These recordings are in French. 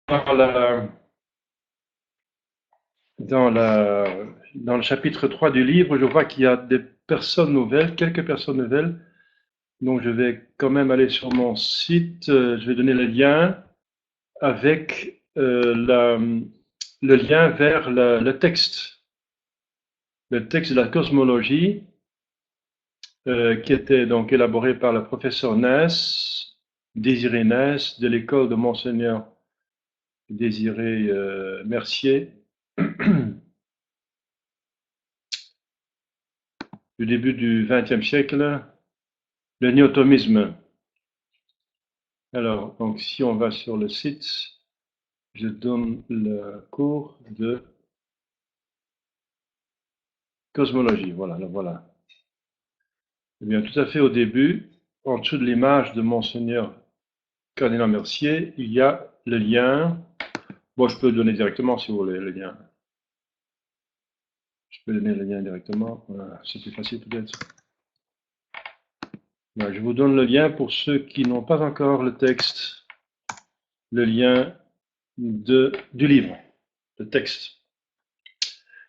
la, dans la, dans le chapitre 3 du livre, je vois qu'il y a des personnes nouvelles, quelques personnes nouvelles. Donc, je vais quand même aller sur mon site. Je vais donner le lien avec le lien vers le texte de la cosmologie, qui était donc élaboré par le professeur Ness, Désiré Ness, de l'école de Monseigneur Désiré Mercier, du début du XXe siècle, le néotomisme. Alors, donc, si on va sur le site, je donne le cours de cosmologie. Voilà, le voilà. Eh bien, tout à fait au début, en dessous de l'image de Monseigneur Cardinal Mercier, il y a le lien. Bon, je peux le donner directement si vous voulez, le lien. Je peux donner le lien directement. Voilà, c'est plus facile peut-être. Voilà, je vous donne le lien pour ceux qui n'ont pas encore le texte, le lien du livre, le texte.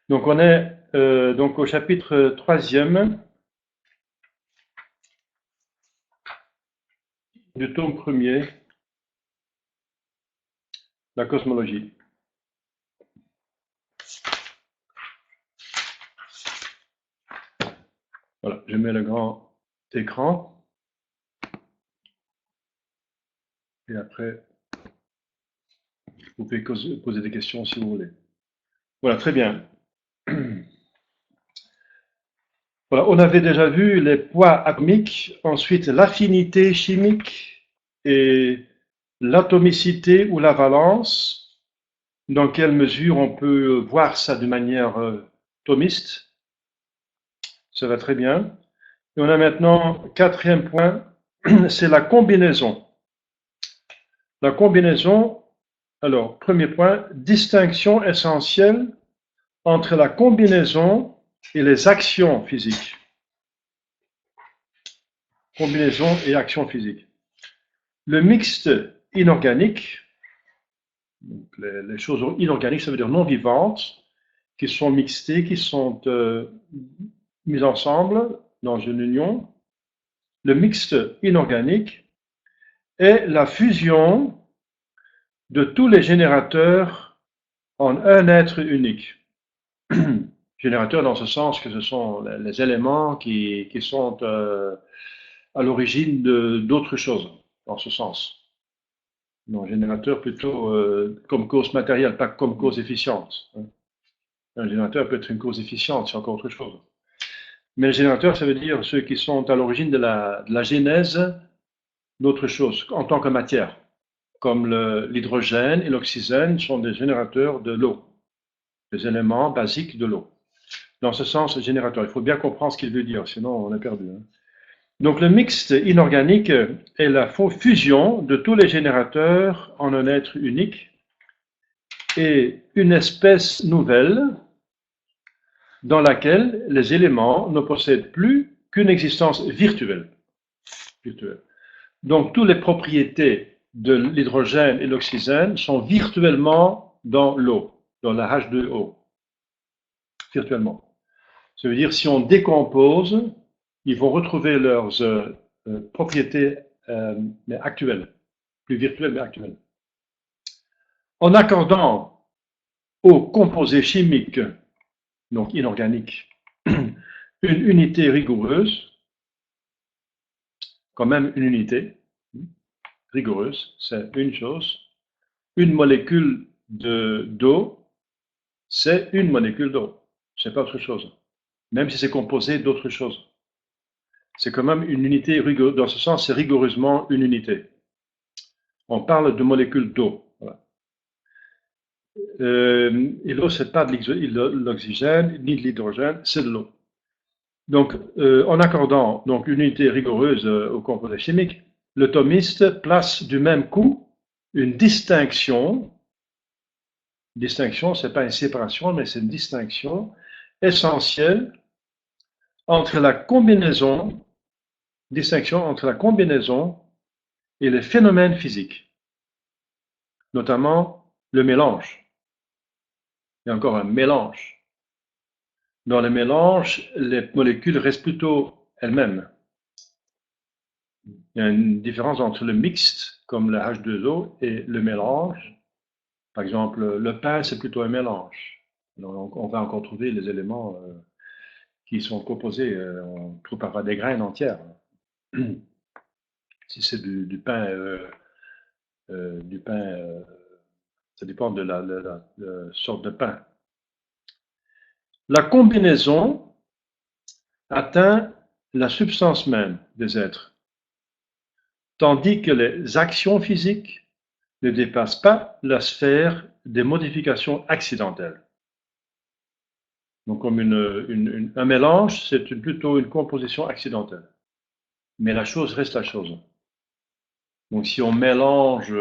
Donc on est donc au chapitre 3e du tome 1er, la cosmologie. Voilà, je mets le grand écran et après vous pouvez poser des questions si vous voulez. Voilà, très bien. Voilà, on avait déjà vu les poids atomiques, ensuite l'affinité chimique et l'atomicité ou la valence. Dans quelle mesure on peut voir ça de manière thomiste? Ça va très bien. Et on a maintenant, quatrième point, c'est la combinaison. La combinaison, alors, premier point, distinction essentielle entre la combinaison et les actions physiques. Combinaison et action physique. Le mixte inorganique, donc les choses inorganiques, ça veut dire non vivantes, qui sont mixtées, qui sont mises ensemble dans une union. Le mixte inorganique est la fusion de tous les générateurs en un être unique. Générateurs dans ce sens que ce sont les éléments qui sont à l'origine d'autres choses, dans ce sens. Non, générateur plutôt comme cause matérielle, pas comme cause efficiente. Un générateur peut être une cause efficiente, c'est encore autre chose. Mais le générateur, ça veut dire ceux qui sont à l'origine de la genèse d'autre chose, en tant que matière. Comme l'hydrogène et l'oxygène sont des générateurs de l'eau, des éléments basiques de l'eau. Dans ce sens, générateur, il faut bien comprendre ce qu'il veut dire, sinon on est perdu. Donc le mixte inorganique est la fusion de tous les générateurs en un être unique et une espèce nouvelle dans laquelle les éléments ne possèdent plus qu'une existence virtuelle. Donc toutes les propriétés de l'hydrogène et l'oxygène sont virtuellement dans l'eau, dans la H2O, virtuellement. Ça veut dire si on décompose, ils vont retrouver leurs propriétés mais actuelles, plus virtuelles mais actuelles. En accordant aux composés chimiques, donc inorganiques, une unité rigoureuse, quand même une unité rigoureuse, c'est une chose. Une molécule d'eau, c'est une molécule d'eau, c'est pas autre chose. Même si c'est composé d'autres choses. C'est quand même une unité rigoureuse, dans ce sens, c'est rigoureusement une unité. On parle de molécules d'eau. Voilà. Et l'eau, c'est pas de l'oxygène ni de l'hydrogène, c'est de l'eau. Donc, en accordant donc une unité rigoureuse aux composés chimiques, le thomiste place du même coup une distinction. Distinction, c'est pas une séparation, mais c'est une distinction essentielle entre la combinaison, distinction entre la combinaison et les phénomènes physiques, notamment le mélange. Il y a encore un mélange. Dans le mélange, les molécules restent plutôt elles-mêmes. Il y a une différence entre le mixte, comme le H2O, et le mélange. Par exemple, le pain, c'est plutôt un mélange. Donc, on va encore trouver les éléments qui sont composés. On trouve parfois des graines entières. Si c'est du pain, ça dépend de la sorte de pain. La combinaison atteint la substance même des êtres, tandis que les actions physiques ne dépassent pas la sphère des modifications accidentelles. Donc, comme un mélange, c'est plutôt une composition accidentelle. Mais la chose reste la chose. Donc, si on mélange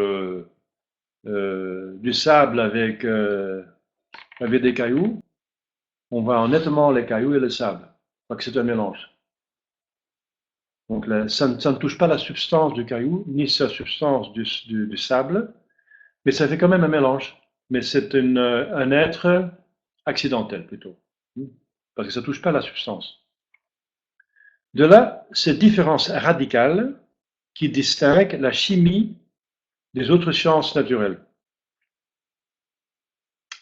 du sable avec des cailloux, on voit nettement les cailloux et le sable. Donc, c'est un mélange. Donc, ça ne touche pas la substance du caillou, ni sa substance du sable, mais ça fait quand même un mélange. Mais c'est un être accidentel plutôt, parce que ça ne touche pas la substance. De là, cette différence radicale qui distingue la chimie des autres sciences naturelles.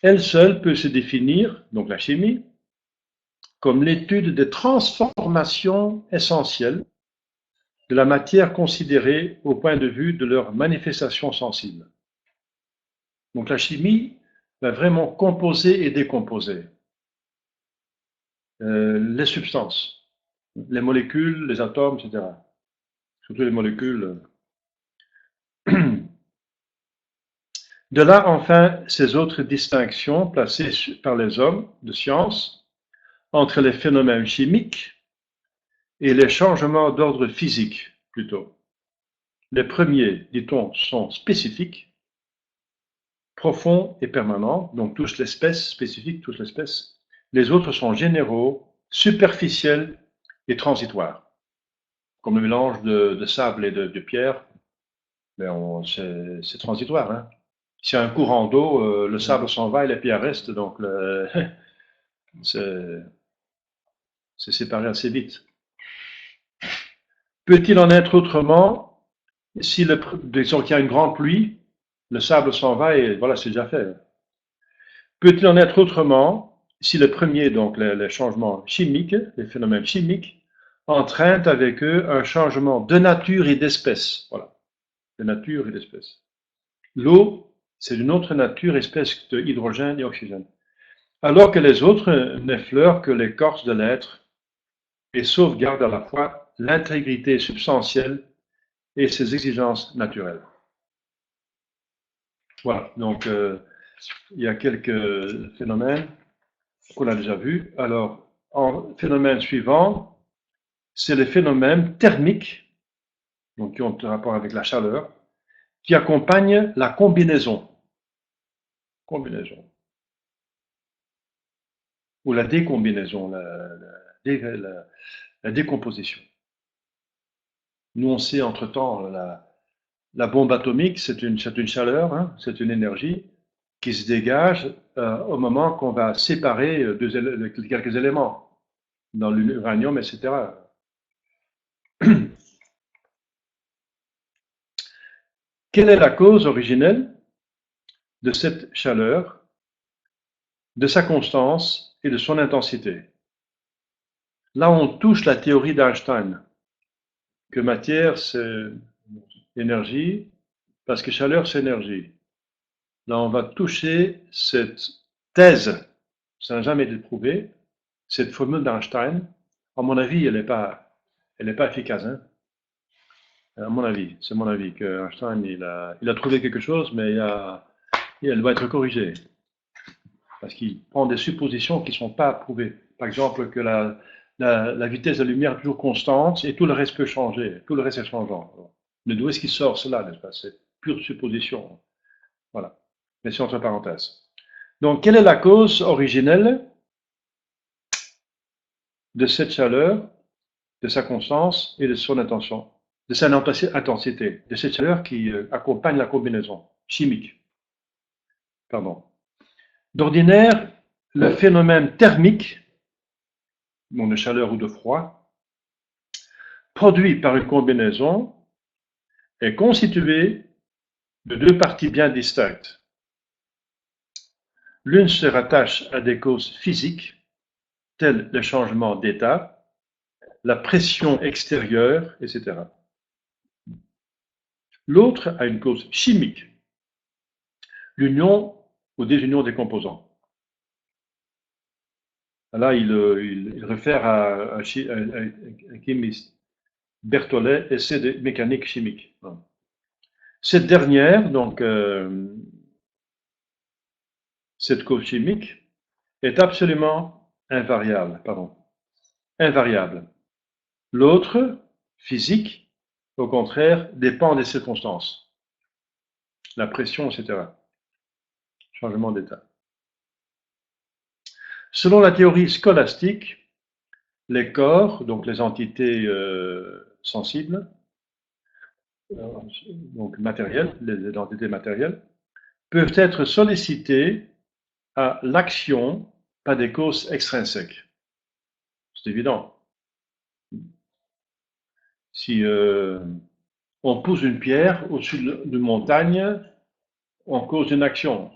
Elle seule peut se définir, donc la chimie, comme l'étude des transformations essentielles de la matière considérée au point de vue de leur manifestation sensible. Donc la chimie va vraiment composer et décomposer les substances, les molécules, les atomes, etc. Surtout les molécules. De là, enfin, ces autres distinctions placées par les hommes de science entre les phénomènes chimiques et les changements d'ordre physique, plutôt. Les premiers, dit-on, sont spécifiques, profonds et permanents, donc touchent l'espèce, spécifiques touchent l'espèce. Les autres sont généraux, superficiels et transitoires. Comme le mélange de sable et de pierre, c'est transitoire. Hein. S'il y a un courant d'eau, le sable s'en va et les pierres restent, donc c'est séparé assez vite. Peut-il en être autrement si disons qu'il y a une grande pluie, le sable s'en va et voilà, c'est déjà fait. Peut-il en être autrement si le premier, donc les changements chimiques, les phénomènes chimiques, entraînent avec eux un changement de nature et d'espèce. Voilà, de nature et d'espèce. L'eau, c'est d'une autre nature, espèce de hydrogène et oxygène. Alors que les autres n'effleurent que l'écorce de l'être et sauvegardent à la fois l'intégrité substantielle et ses exigences naturelles. Voilà, donc il y a quelques phénomènes qu'on a déjà vus. Alors, en phénomène suivant, c'est les phénomènes thermiques, donc qui ont un rapport avec la chaleur, qui accompagnent la combinaison. Combinaison. Ou la décombinaison, la décomposition. Nous, on sait entre-temps, la bombe atomique, c'est une chaleur, hein, c'est une énergie qui se dégage au moment qu'on va séparer quelques éléments dans l'uranium, etc. Quelle est la cause originelle de cette chaleur, de sa constance et de son intensité? Là, on touche la théorie d'Einstein, que matière, c'est énergie, parce que chaleur, c'est énergie. Là, on va toucher cette thèse, ça n'a jamais été prouvé, cette formule d'Einstein. À mon avis, elle n'est pas efficace. Hein. À mon avis, c'est mon avis que Einstein il a trouvé quelque chose, mais elle doit être corrigée parce qu'il prend des suppositions qui ne sont pas prouvées. Par exemple, que la vitesse de la lumière est toujours constante et tout le reste peut changer, tout le reste est changeant. Mais d'où est-ce qu'il sort cela, n'est-ce pas? C'est pure supposition. Voilà. Mais c'est entre parenthèses. Donc, quelle est la cause originelle de cette chaleur, de sa constance et de son intention, de sa intensité, de cette chaleur qui accompagne la combinaison chimique? Pardon. D'ordinaire, le phénomène thermique, de chaleur ou de froid, produit par une combinaison, est constitué de deux parties bien distinctes. L'une se rattache à des causes physiques, telles le changement d'état, la pression extérieure, etc. L'autre a une cause chimique, l'union ou désunion des composants. Là, il réfère à un chimiste, Berthollet, essai de mécanique chimique. Cette dernière, donc, cette cause chimique, est absolument invariable. L'autre, physique, au contraire, dépend des circonstances, la pression, etc. Changement d'état. Selon la théorie scolastique, les corps, donc les entités sensibles, donc matérielles, les entités matérielles, peuvent être sollicités à l'action par des causes extrinsèques. C'est évident. Si on pousse une pierre au-dessus d'une montagne, on cause une action.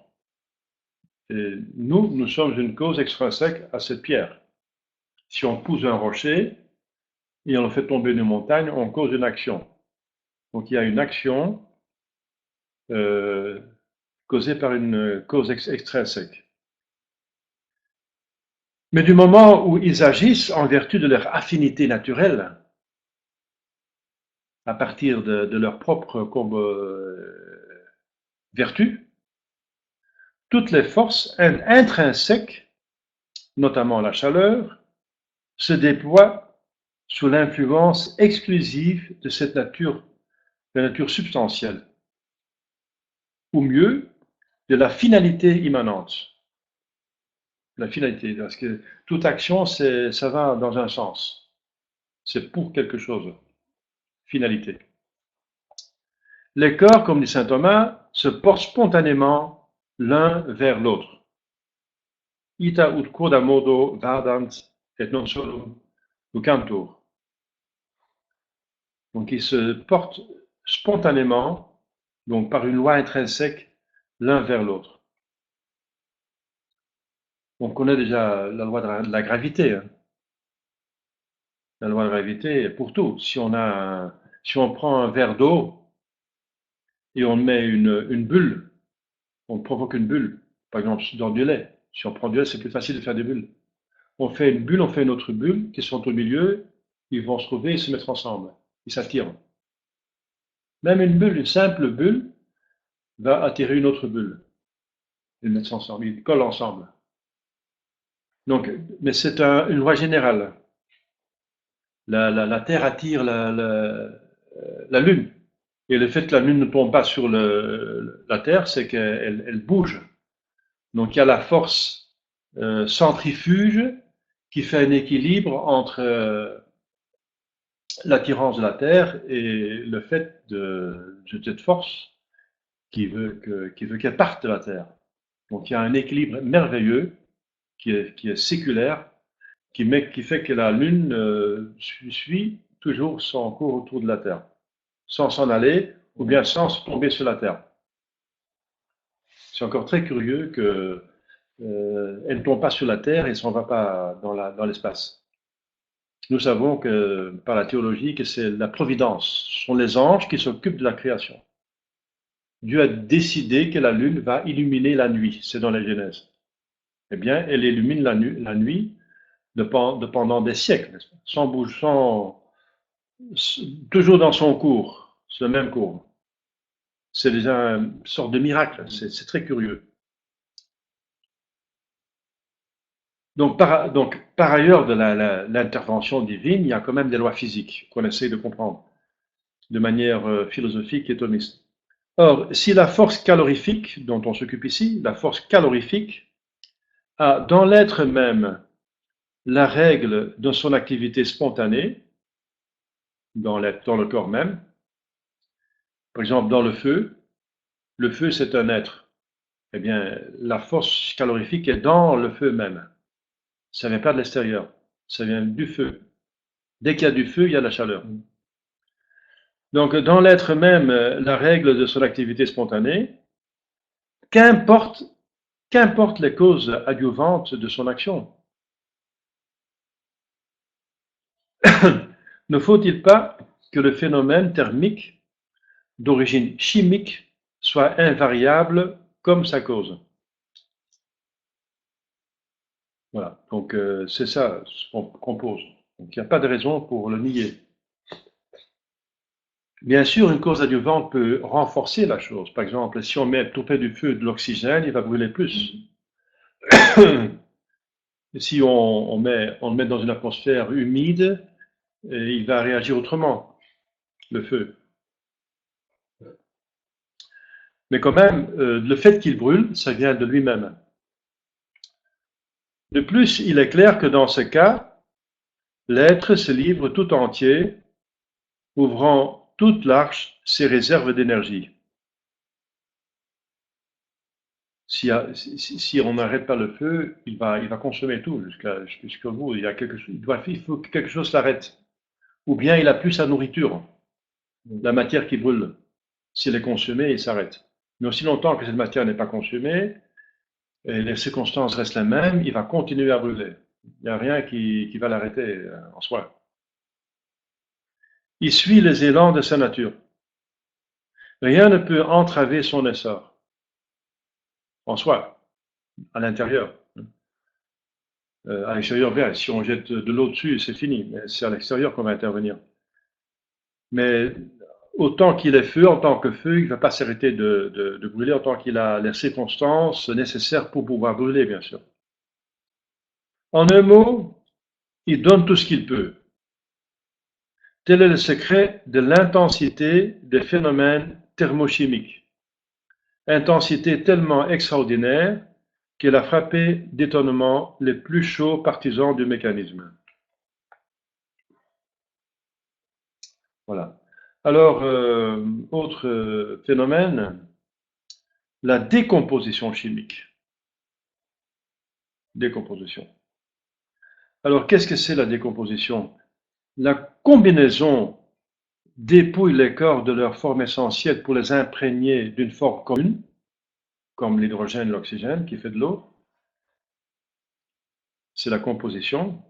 Et nous sommes une cause extrinsèque à cette pierre. Si on pousse un rocher et on le fait tomber d'une montagne, on cause une action. Donc il y a une action causée par une cause extrinsèque. Mais du moment où ils agissent en vertu de leur affinité naturelle, à partir de leur propre vertu, toutes les forces intrinsèques, notamment la chaleur, se déploient sous l'influence exclusive de cette nature, de la nature substantielle, ou mieux, de la finalité immanente. La finalité, parce que toute action, ça va dans un sens. C'est pour quelque chose. Finalité. Les corps, comme dit saint Thomas, se portent spontanément l'un vers l'autre. Ita ut quodamodo vadant et non solum lucantur. Donc ils se portent spontanément, donc par une loi intrinsèque, l'un vers l'autre. On connaît déjà la loi de la gravité. Hein. La loi de la gravité pour tout. Si on prend un verre d'eau et on met une bulle, on provoque une bulle, par exemple dans du lait. Si on prend du lait, c'est plus facile de faire des bulles. On fait une bulle, on fait une autre bulle qui sont au milieu, ils vont se trouver et se mettre ensemble. Ils s'attirent. Même une bulle, une simple bulle, va attirer une autre bulle. Ils mettent ensemble, ils collent ensemble. Donc, mais c'est une loi générale. La Terre attire la Lune. Et le fait que la Lune ne tombe pas sur la Terre, c'est qu'elle bouge. Donc il y a la force centrifuge qui fait un équilibre entre l'attirance de la Terre et le fait de cette force qui veut qu'elle parte de la Terre. Donc il y a un équilibre merveilleux qui est séculaire, qui fait que la Lune suit toujours son cours autour de la Terre, sans s'en aller ou bien sans tomber sur la Terre. C'est encore très curieux que elle ne tombe pas sur la Terre et ne s'en va pas dans l'espace. Nous savons que par la théologie que c'est la providence, ce sont les anges qui s'occupent de la création. Dieu a décidé que la Lune va illuminer la nuit, c'est dans la Genèse. Eh bien, elle illumine la nuit pendant des siècles, sans bouger, toujours dans son cours, c'est le même cours. C'est déjà une sorte de miracle, c'est très curieux. Donc par ailleurs de l'intervention divine, il y a quand même des lois physiques qu'on essaie de comprendre de manière philosophique et thomiste. Or, si la force calorifique dont on s'occupe ici, la force calorifique, a dans l'être même la règle de son activité spontanée, dans le corps même, par exemple dans le feu c'est un être eh bien, la force calorifique est dans le feu même. Ça ne vient pas de l'extérieur, ça vient du feu. Dès qu'il y a du feu, il y a de la chaleur. Donc, dans l'être même, la règle de son activité spontanée, qu'importe les causes adjuvantes de son action. Ne faut-il pas que le phénomène thermique d'origine chimique soit invariable comme sa cause? Voilà, donc c'est ça ce qu'on pose. Donc il n'y a pas de raison pour le nier. Bien sûr, une cause adjuvante peut renforcer la chose. Par exemple, si on met tout près du feu de l'oxygène, il va brûler plus. Si on le met dans une atmosphère humide, il va réagir autrement, le feu. Mais quand même, le fait qu'il brûle, ça vient de lui-même. De plus, il est clair que dans ce cas, l'être se livre tout entier, ouvrant toute l'arche ses réserves d'énergie. Si on n'arrête pas le feu, il va consommer tout jusqu'au bout. Il faut que quelque chose l'arrête. Ou bien il a plus sa nourriture, la matière qui brûle. S'il est consommé, il s'arrête. Mais aussi longtemps que cette matière n'est pas consommée, et les circonstances restent les mêmes, il va continuer à brûler. Il n'y a rien qui va l'arrêter en soi. Il suit les élans de sa nature. Rien ne peut entraver son essor, en soi, à l'intérieur. À l'extérieur, bien, si on jette de l'eau dessus, c'est fini. Mais c'est à l'extérieur qu'on va intervenir. Mais autant qu'il est feu, en tant que feu, il ne va pas s'arrêter de brûler, en tant qu'il a les circonstances nécessaires pour pouvoir brûler, bien sûr. En un mot, il donne tout ce qu'il peut. Tel est le secret de l'intensité des phénomènes thermochimiques. Intensité tellement extraordinaire qu'elle a frappé d'étonnement les plus chauds partisans du mécanisme. Voilà. Alors, autre phénomène, la décomposition chimique. Décomposition. Alors, qu'est-ce que c'est la décomposition? La combinaison dépouille les corps de leur forme essentielle pour les imprégner d'une forme commune, comme l'hydrogène et l'oxygène qui fait de l'eau. C'est la composition.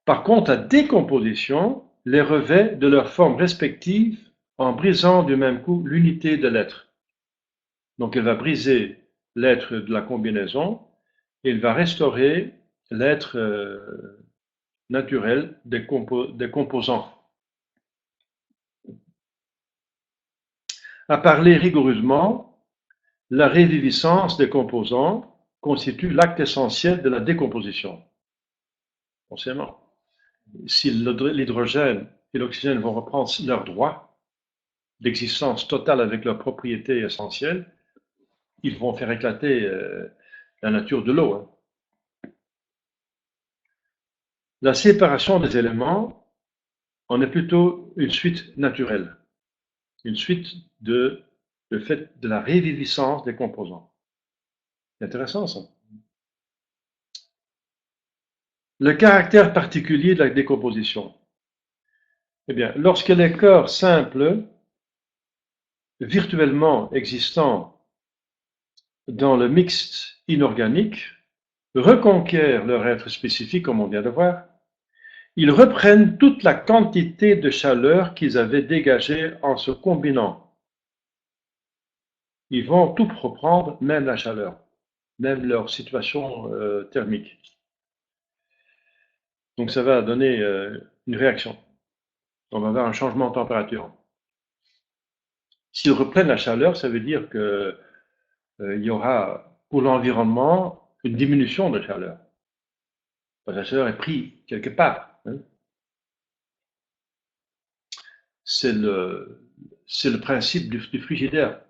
Par contre, la décomposition les revêt de leurs formes respectives en brisant du même coup l'unité de l'être. Donc elle va briser l'être de la combinaison et elle va restaurer l'être naturel des composants. À parler rigoureusement, la réviviscence des composants constitue l'acte essentiel de la décomposition. Forcément. Si l'hydrogène et l'oxygène vont reprendre leur droit d'existence totale avec leurs propriétés essentielles, ils vont faire éclater la nature de l'eau. La séparation des éléments en est plutôt une suite naturelle, une suite de le fait de la réviviscence des composants. C'est intéressant ça. Le caractère particulier de la décomposition. Eh bien, lorsque les corps simples, virtuellement existants dans le mixte inorganique, reconquièrent leur être spécifique, comme on vient de voir, ils reprennent toute la quantité de chaleur qu'ils avaient dégagée en se combinant. Ils vont tout reprendre, même la chaleur, même leur situation thermique. Donc ça va donner une réaction. On va avoir un changement de température. S'ils reprennent la chaleur, ça veut dire que il y aura pour l'environnement une diminution de chaleur. La chaleur est prise quelque part. Hein. C'est le principe du frigidaire.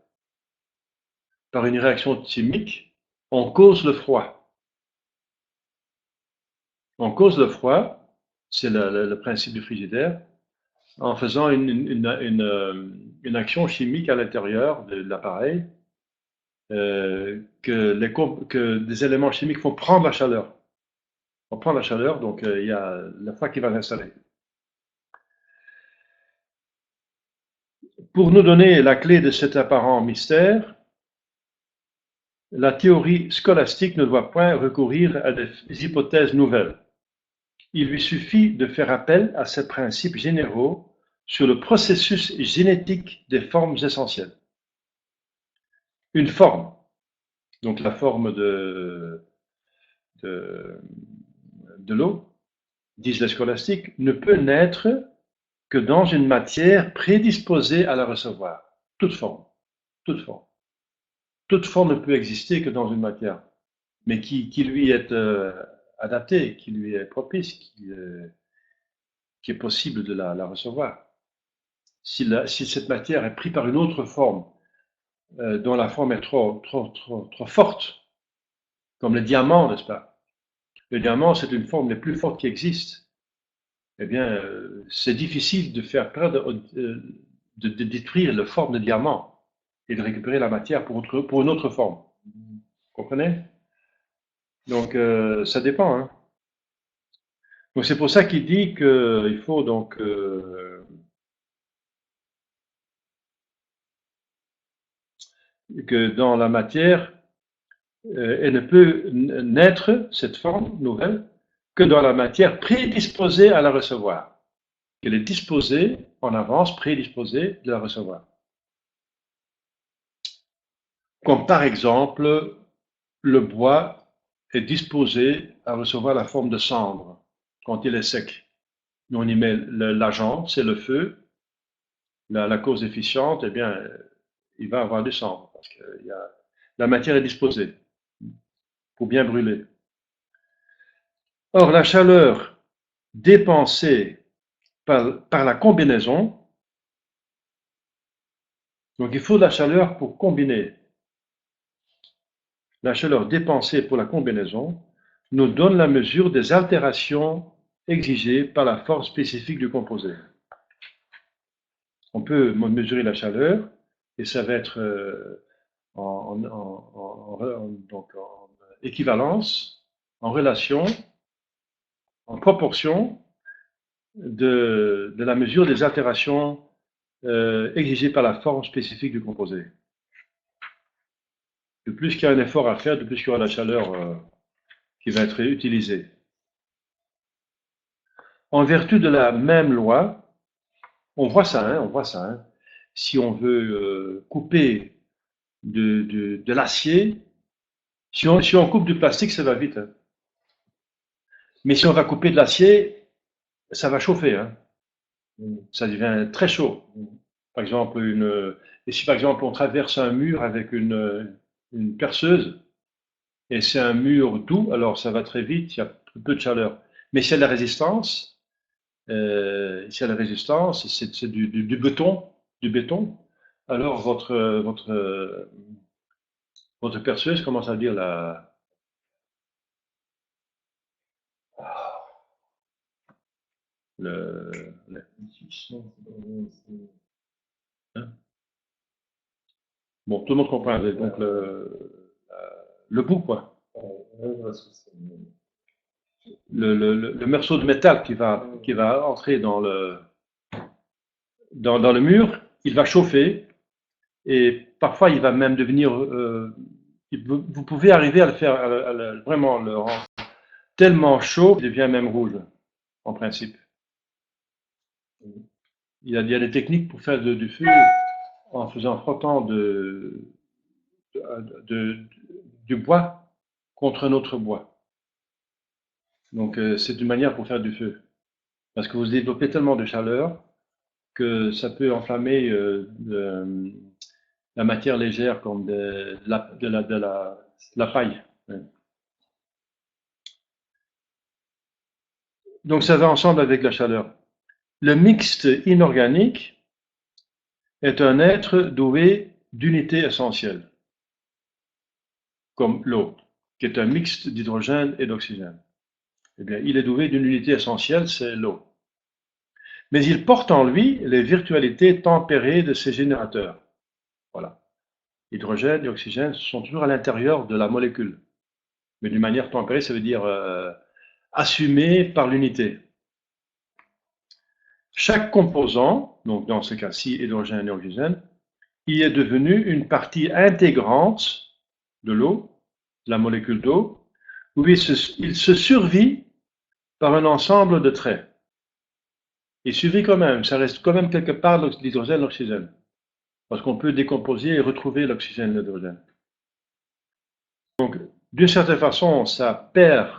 Par une réaction chimique, on cause le froid. On cause le froid, c'est le principe du frigidaire, en faisant une action chimique à l'intérieur de l'appareil que des éléments chimiques vont prendre la chaleur. On prend la chaleur, donc il y a la foi qui va s'installer. Pour nous donner la clé de cet apparent mystère, la théorie scolastique ne doit point recourir à des hypothèses nouvelles. Il lui suffit de faire appel à ces principes généraux sur le processus génétique des formes essentielles. Une forme, donc la forme de l'eau, disent les scolastiques, ne peut naître que dans une matière prédisposée à la recevoir. Toute forme. Toute forme. Toute forme ne peut exister que dans une matière, mais qui lui est adaptée, qui lui est propice, qui est possible de la recevoir. Si cette matière est prise par une autre forme, dont la forme est trop forte, comme le diamant, n'est-ce pas? Le diamant, c'est une forme les plus fortes qui existent. Eh bien, c'est difficile de faire preuve de détruire la forme de diamant et de récupérer la matière pour une autre forme. Vous comprenez? Donc, ça dépend. Hein. Donc, c'est pour ça qu'il dit qu'il faut donc que dans la matière, elle ne peut naître, cette forme nouvelle, que dans la matière prédisposée à la recevoir. Qu'elle est disposée en avance, prédisposée de la recevoir. Comme par exemple, le bois est disposé à recevoir la forme de cendre quand il est sec. On y met l'agent, c'est le feu, la cause efficiente, eh bien, il va avoir du cendre parce que la matière est disposée pour bien brûler. Or, la chaleur dépensée par la combinaison, donc il faut de la chaleur pour combiner. La chaleur dépensée pour la combinaison nous donne la mesure des altérations exigées par la force spécifique du composé. On peut mesurer la chaleur et ça va être en équivalence, en relation, en proportion de la mesure des altérations exigées par la forme spécifique du composé. De plus qu'il y a un effort à faire, de plus qu'il y aura la chaleur qui va être utilisée. En vertu de la même loi, on voit ça, hein. Si on veut couper de l'acier, si on coupe du plastique, ça va vite. Hein. Mais si on va couper de l'acier, ça va chauffer. Hein. Ça devient très chaud. Par exemple, et si par exemple on traverse un mur avec une perceuse, et c'est un mur doux, alors ça va très vite, il y a peu de chaleur. Mais s'il y a de la résistance, c'est du béton, alors votre perceuse commence à dire hein. Bon, tout le monde comprend. Donc le bout, quoi. Le morceau de métal qui va entrer dans le mur, il va chauffer et parfois il va même devenir. Vous pouvez arriver à le faire, vraiment le rendre tellement chaud qu'il devient même rouge, en principe. Il y a des techniques pour faire du feu en frottant du bois contre un autre bois. Donc c'est une manière pour faire du feu. Parce que vous développez tellement de chaleur que ça peut enflammer la matière légère comme de la paille. Donc ça va ensemble avec la chaleur. Le mixte inorganique est un être doué d'unités essentielles, comme l'eau, qui est un mixte d'hydrogène et d'oxygène. Eh bien, il est doué d'une unité essentielle, c'est l'eau. Mais il porte en lui les virtualités tempérées de ses générateurs. Voilà. L'hydrogène et l'oxygène sont toujours à l'intérieur de la molécule, mais d'une manière tempérée, ça veut dire assumée par l'unité. Chaque composant, donc dans ce cas-ci hydrogène et oxygène, y est devenu une partie intégrante de l'eau, la molécule d'eau, où il se survit par un ensemble de traits. Il survit quand même, ça reste quand même quelque part l'hydrogène et l'oxygène, parce qu'on peut décomposer et retrouver l'oxygène et l'hydrogène. Donc, d'une certaine façon, ça perd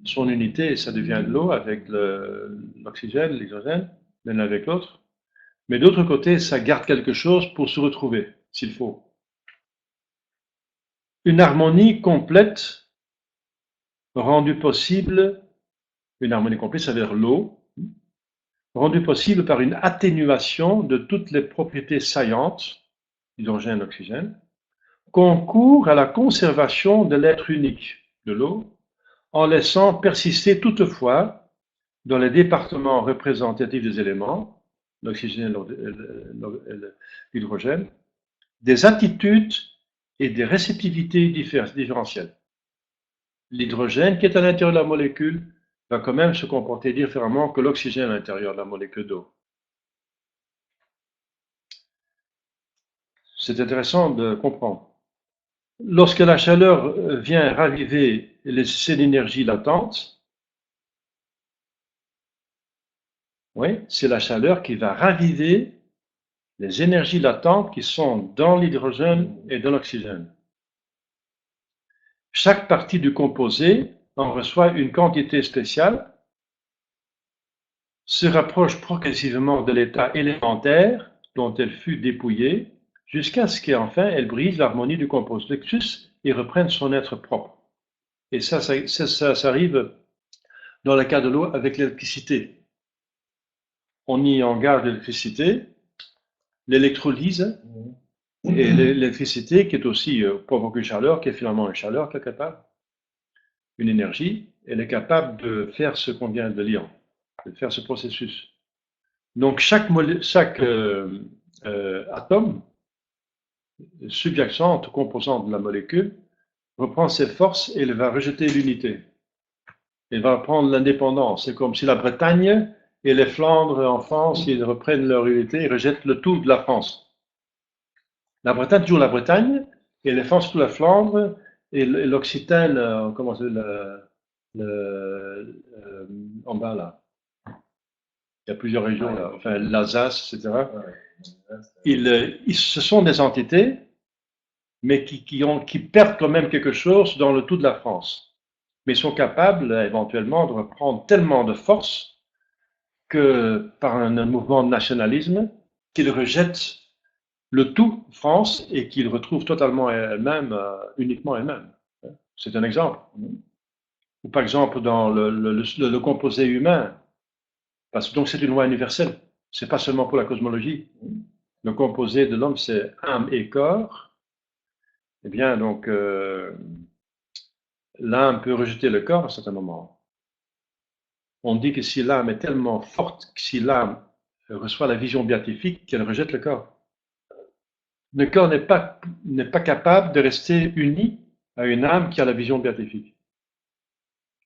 son unité et ça devient de l'eau avec l'oxygène, l'hydrogène, l'un avec l'autre. Mais d'autre côté, ça garde quelque chose pour se retrouver, s'il faut. Une harmonie complète rendue possible, une harmonie complète, ça veut dire l'eau, rendue possible par une atténuation de toutes les propriétés saillantes, hydrogène, oxygène, concourt à la conservation de l'être unique de l'eau, en laissant persister toutefois, dans les départements représentatifs des éléments, l'oxygène et l'hydrogène, des attitudes et des réceptivités différentielles. L'hydrogène qui est à l'intérieur de la molécule va quand même se comporter différemment que l'oxygène à l'intérieur de la molécule d'eau. C'est intéressant de comprendre. Lorsque la chaleur vient raviver ces énergies latentes, oui, c'est la chaleur qui va raviver les énergies latentes qui sont dans l'hydrogène et dans l'oxygène. Chaque partie du composé en reçoit une quantité spéciale, se rapproche progressivement de l'état élémentaire dont elle fut dépouillée, jusqu'à ce qu'enfin elle brise l'harmonie du compostus et reprenne son être propre. Et ça arrive dans le cas de l'eau avec l'électricité. On y engage l'électricité, l'électrolyse, et l'électricité qui est aussi provoque une chaleur, qui est finalement une chaleur quelque part, une énergie, elle est capable de faire ce qu'on vient de lire, de faire ce processus. Donc chaque atome subjacente, composante de la molécule, reprend ses forces et elle va rejeter l'unité. Elle va prendre l'indépendance. C'est comme si la Bretagne et les Flandres en France, ils reprennent leur unité et rejettent le tout de la France. La Bretagne, toujours la Bretagne, et les France, tout la Flandre, et l'Occitane, comment c'est en bas là. Il y a plusieurs régions là, enfin l'Alsace, etc. Ce sont des entités, mais qui perdent quand même quelque chose dans le tout de la France. Mais sont capables éventuellement de reprendre tellement de force que par un mouvement de nationalisme, qu'ils rejettent le tout France et qu'ils retrouvent totalement elle-même, uniquement elle-même. C'est un exemple. Ou par exemple dans le composé humain, parce que donc c'est une loi universelle. C'est pas seulement pour la cosmologie. Le composé de l'homme, c'est âme et corps. Eh bien, donc, l'âme peut rejeter le corps à un certain moment. On dit que si l'âme est tellement forte, que si l'âme reçoit la vision béatifique, qu'elle rejette le corps. Le corps n'est pas capable de rester uni à une âme qui a la vision béatifique.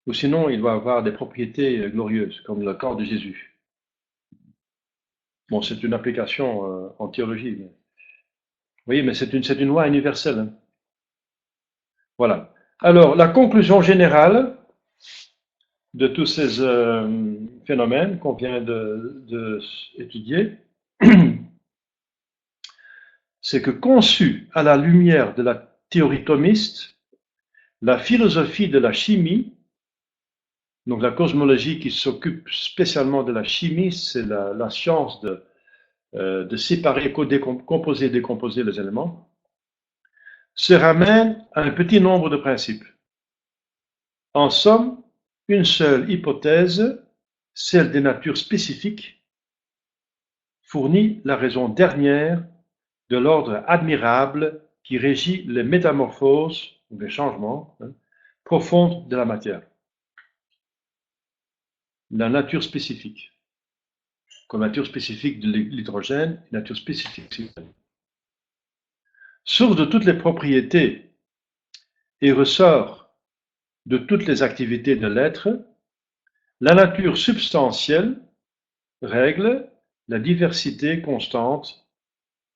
Ou sinon, il doit avoir des propriétés glorieuses, comme le corps de Jésus. Bon, c'est une application en théologie. Oui, mais c'est une loi universelle. Hein. Voilà. Alors, la conclusion générale de tous ces phénomènes qu'on vient d'étudier, c'est que conçu à la lumière de la théorie thomiste, la philosophie de la chimie, donc la cosmologie qui s'occupe spécialement de la chimie, c'est la science de séparer, composer, décomposer les éléments, se ramène à un petit nombre de principes. En somme, une seule hypothèse, celle des natures spécifiques, fournit la raison dernière de l'ordre admirable qui régit les métamorphoses, ou les changements profonds de la matière. La nature spécifique, comme nature spécifique de l'hydrogène, nature spécifique. source de toutes les propriétés et ressort de toutes les activités de l'être, la nature substantielle règle la diversité constante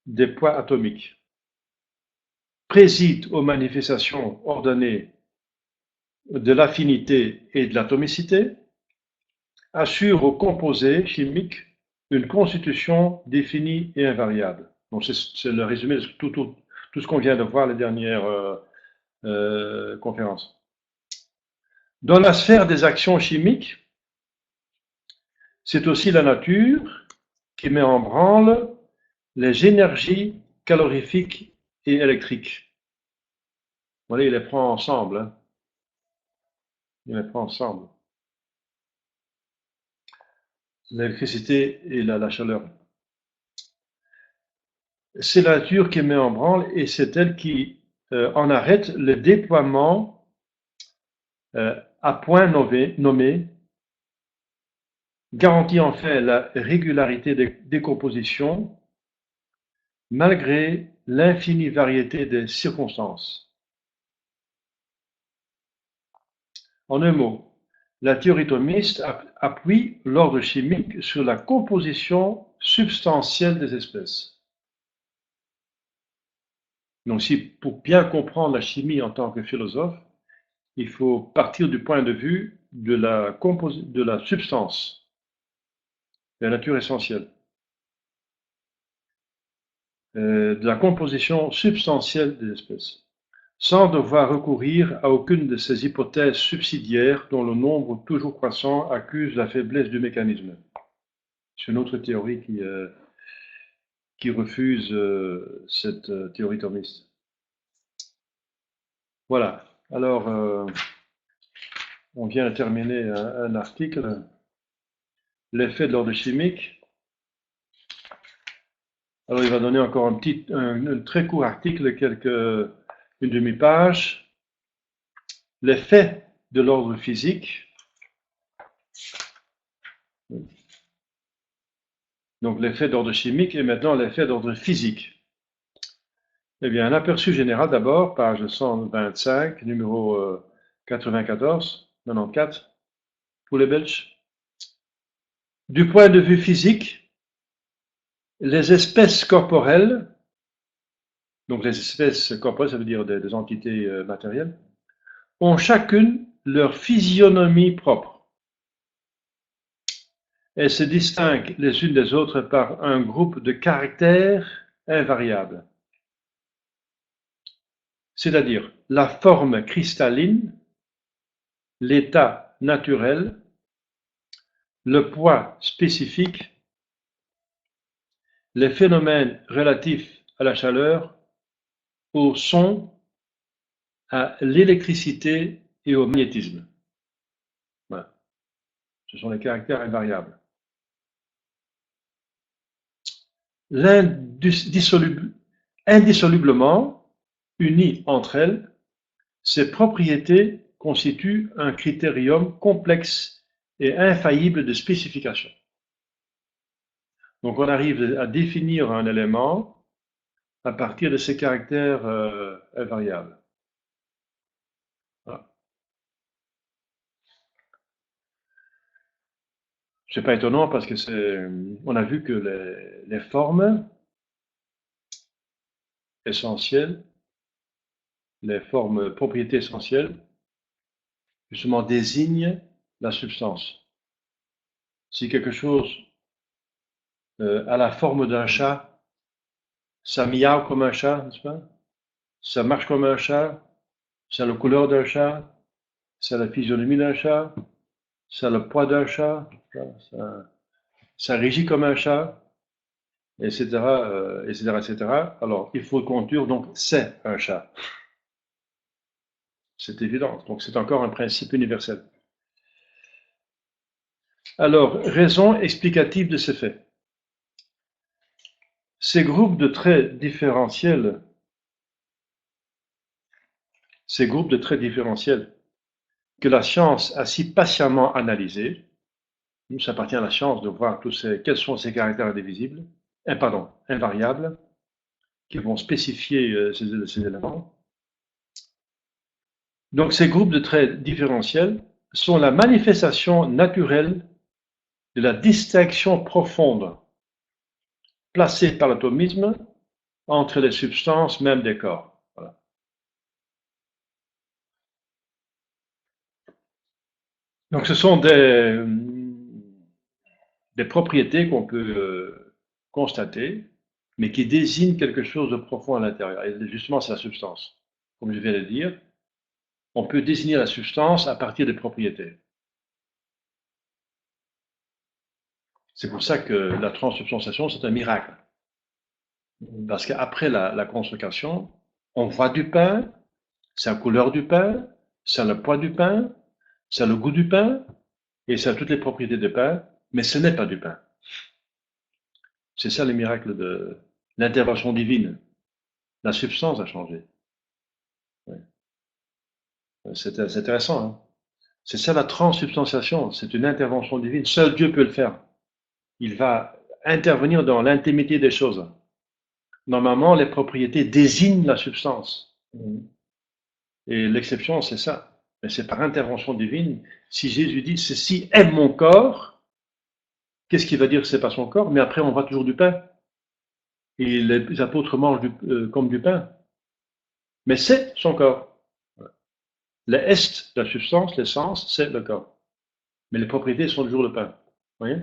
des poids atomiques, préside aux manifestations ordonnées de l'affinité et de l'atomicité, assure aux composés chimiques une constitution définie et invariable. Donc c'est le résumé de tout ce qu'on vient de voir les dernières conférences. Dans la sphère des actions chimiques, c'est aussi la nature qui met en branle les énergies calorifiques et électriques. Voilà, il les prend ensemble. Hein. Il les prend ensemble. L'électricité et la chaleur. C'est la nature qui met en branle et c'est elle qui en arrête le déploiement à point nommé, garantit en fait la régularité des décompositions malgré l'infinie variété des circonstances. En un mot, la théorie thomiste appuie l'ordre chimique sur la composition substantielle des espèces. Donc, si pour bien comprendre la chimie en tant que philosophe, il faut partir du point de vue de la substance, de la nature essentielle, de la composition substantielle des espèces, sans devoir recourir à aucune de ces hypothèses subsidiaires dont le nombre toujours croissant accuse la faiblesse du mécanisme. C'est une autre théorie qui refuse cette théorie thomiste. Voilà. Alors, on vient de terminer un article, l'effet de l'ordre chimique. Alors, il va donner encore un très court article, une demi-page. L'effet de l'ordre physique. Donc, l'effet d'ordre chimique et maintenant l'effet d'ordre physique. Eh bien, un aperçu général d'abord, page 125, numéro 94, pour les Belges. Du point de vue physique, les espèces corporelles, donc les espèces corporelles, ça veut dire des entités matérielles, ont chacune leur physionomie propre. Elles se distinguent les unes des autres par un groupe de caractères invariables, c'est-à-dire la forme cristalline, l'état naturel, le poids spécifique, les phénomènes relatifs à la chaleur, au son, à l'électricité et au magnétisme. Voilà. Ce sont les caractères invariables. Indissolublement unies entre elles, ces propriétés constituent un critérium complexe et infaillible de spécification. Donc on arrive à définir un élément à partir de ces caractères invariables. Voilà. C'est pas étonnant parce que on a vu que les formes essentielles, les formes propriétés essentielles, justement désignent la substance. Si quelque chose a la forme d'un chat, ça miaule comme un chat, n'est-ce pas? Ça marche comme un chat, ça a la couleur d'un chat, ça a la physionomie d'un chat, ça a le poids d'un chat, ça régit comme un chat, etc., etc., etc. Alors, il faut conclure, donc, c'est un chat. C'est évident. Donc, c'est encore un principe universel. Alors, raison explicative de ce fait. Ces groupes de traits différentiels que la science a si patiemment analysés, ça appartient à la science de voir quels sont ces caractères invariables, qui vont spécifier ces éléments. Donc ces groupes de traits différentiels sont la manifestation naturelle de la distinction profonde placée par l'atomisme entre les substances même des corps. Voilà. Donc ce sont des propriétés qu'on peut constater, mais qui désignent quelque chose de profond à l'intérieur. Et justement, c'est la substance. Comme je viens de dire, on peut désigner la substance à partir des propriétés. C'est pour ça que la transsubstantiation, c'est un miracle. Parce qu'après la consécration, on voit du pain, c'est la couleur du pain, c'est le poids du pain, c'est le goût du pain, et c'est toutes les propriétés du pain, mais ce n'est pas du pain. C'est ça le miracle de l'intervention divine. La substance a changé. Ouais. C'est intéressant. Hein. C'est ça la transsubstantiation. C'est une intervention divine. Seul Dieu peut le faire. Il va intervenir dans l'intimité des choses. Normalement, les propriétés désignent la substance. Et l'exception, c'est ça. Mais c'est par intervention divine. Si Jésus dit ceci est mon corps, qu'est-ce qu'il va dire que c'est pas son corps? Mais après, on voit toujours du pain. Et les apôtres mangent comme du pain. Mais c'est son corps. Le est, la substance, l'essence, c'est le corps. Mais les propriétés sont toujours le pain. Vous voyez?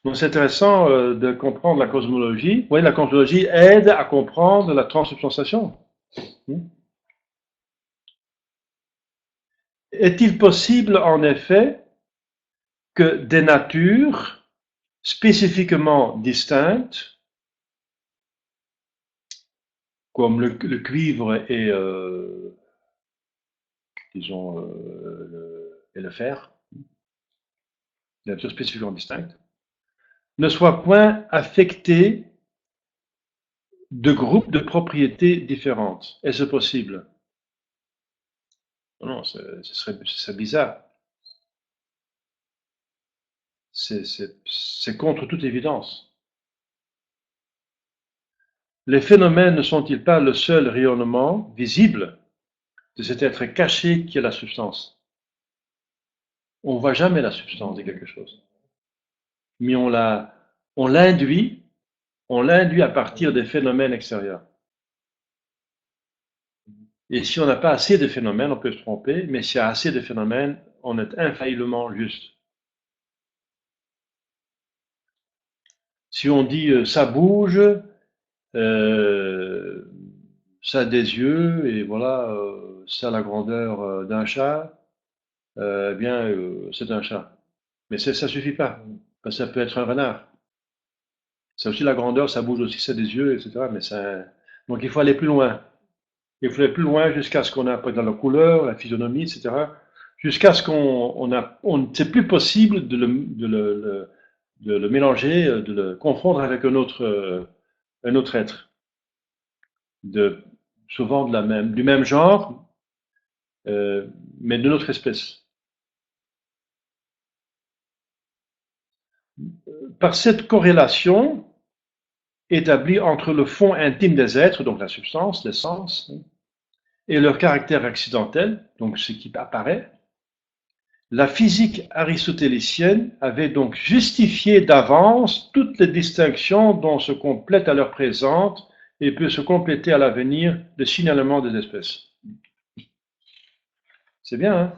Donc c'est intéressant de comprendre la cosmologie. Vous voyez, la cosmologie aide à comprendre la transsubstantiation. Est-il possible, en effet, que des natures spécifiquement distinctes, comme le cuivre et, disons, et le fer, des natures spécifiquement distinctes, ne soient point affectées de groupes de propriétés différentes? Est-ce possible? Non, ce serait bizarre. C'est contre toute évidence. Les phénomènes ne sont-ils pas le seul rayonnement visible de cet être caché qui est la substance? On ne voit jamais la substance de quelque chose, mais on l'induit à partir des phénomènes extérieurs. Et si on n'a pas assez de phénomènes, on peut se tromper, mais s'il y a assez de phénomènes, on est infailliblement juste. Si on dit ça bouge, ça a des yeux, et voilà, ça a la grandeur d'un chat, eh bien, c'est un chat. Mais ça suffit pas, parce que ça peut être un renard. Ça aussi la grandeur, ça bouge aussi, ça a des yeux, etc. Mais ça... Donc il faut aller plus loin. Il faut aller plus loin jusqu'à ce qu'on a dans la couleur, la physionomie, etc. Jusqu'à ce c'est plus possible de le mélanger, de le confondre avec un autre être, souvent du même genre, mais d'une autre espèce. Par cette corrélation établie entre le fond intime des êtres, donc la substance, l'essence, et leur caractère accidentel, donc ce qui apparaît, la physique aristotélicienne avait donc justifié d'avance toutes les distinctions dont se complète à l'heure présente et peut se compléter à l'avenir le signalement des espèces. C'est bien, hein?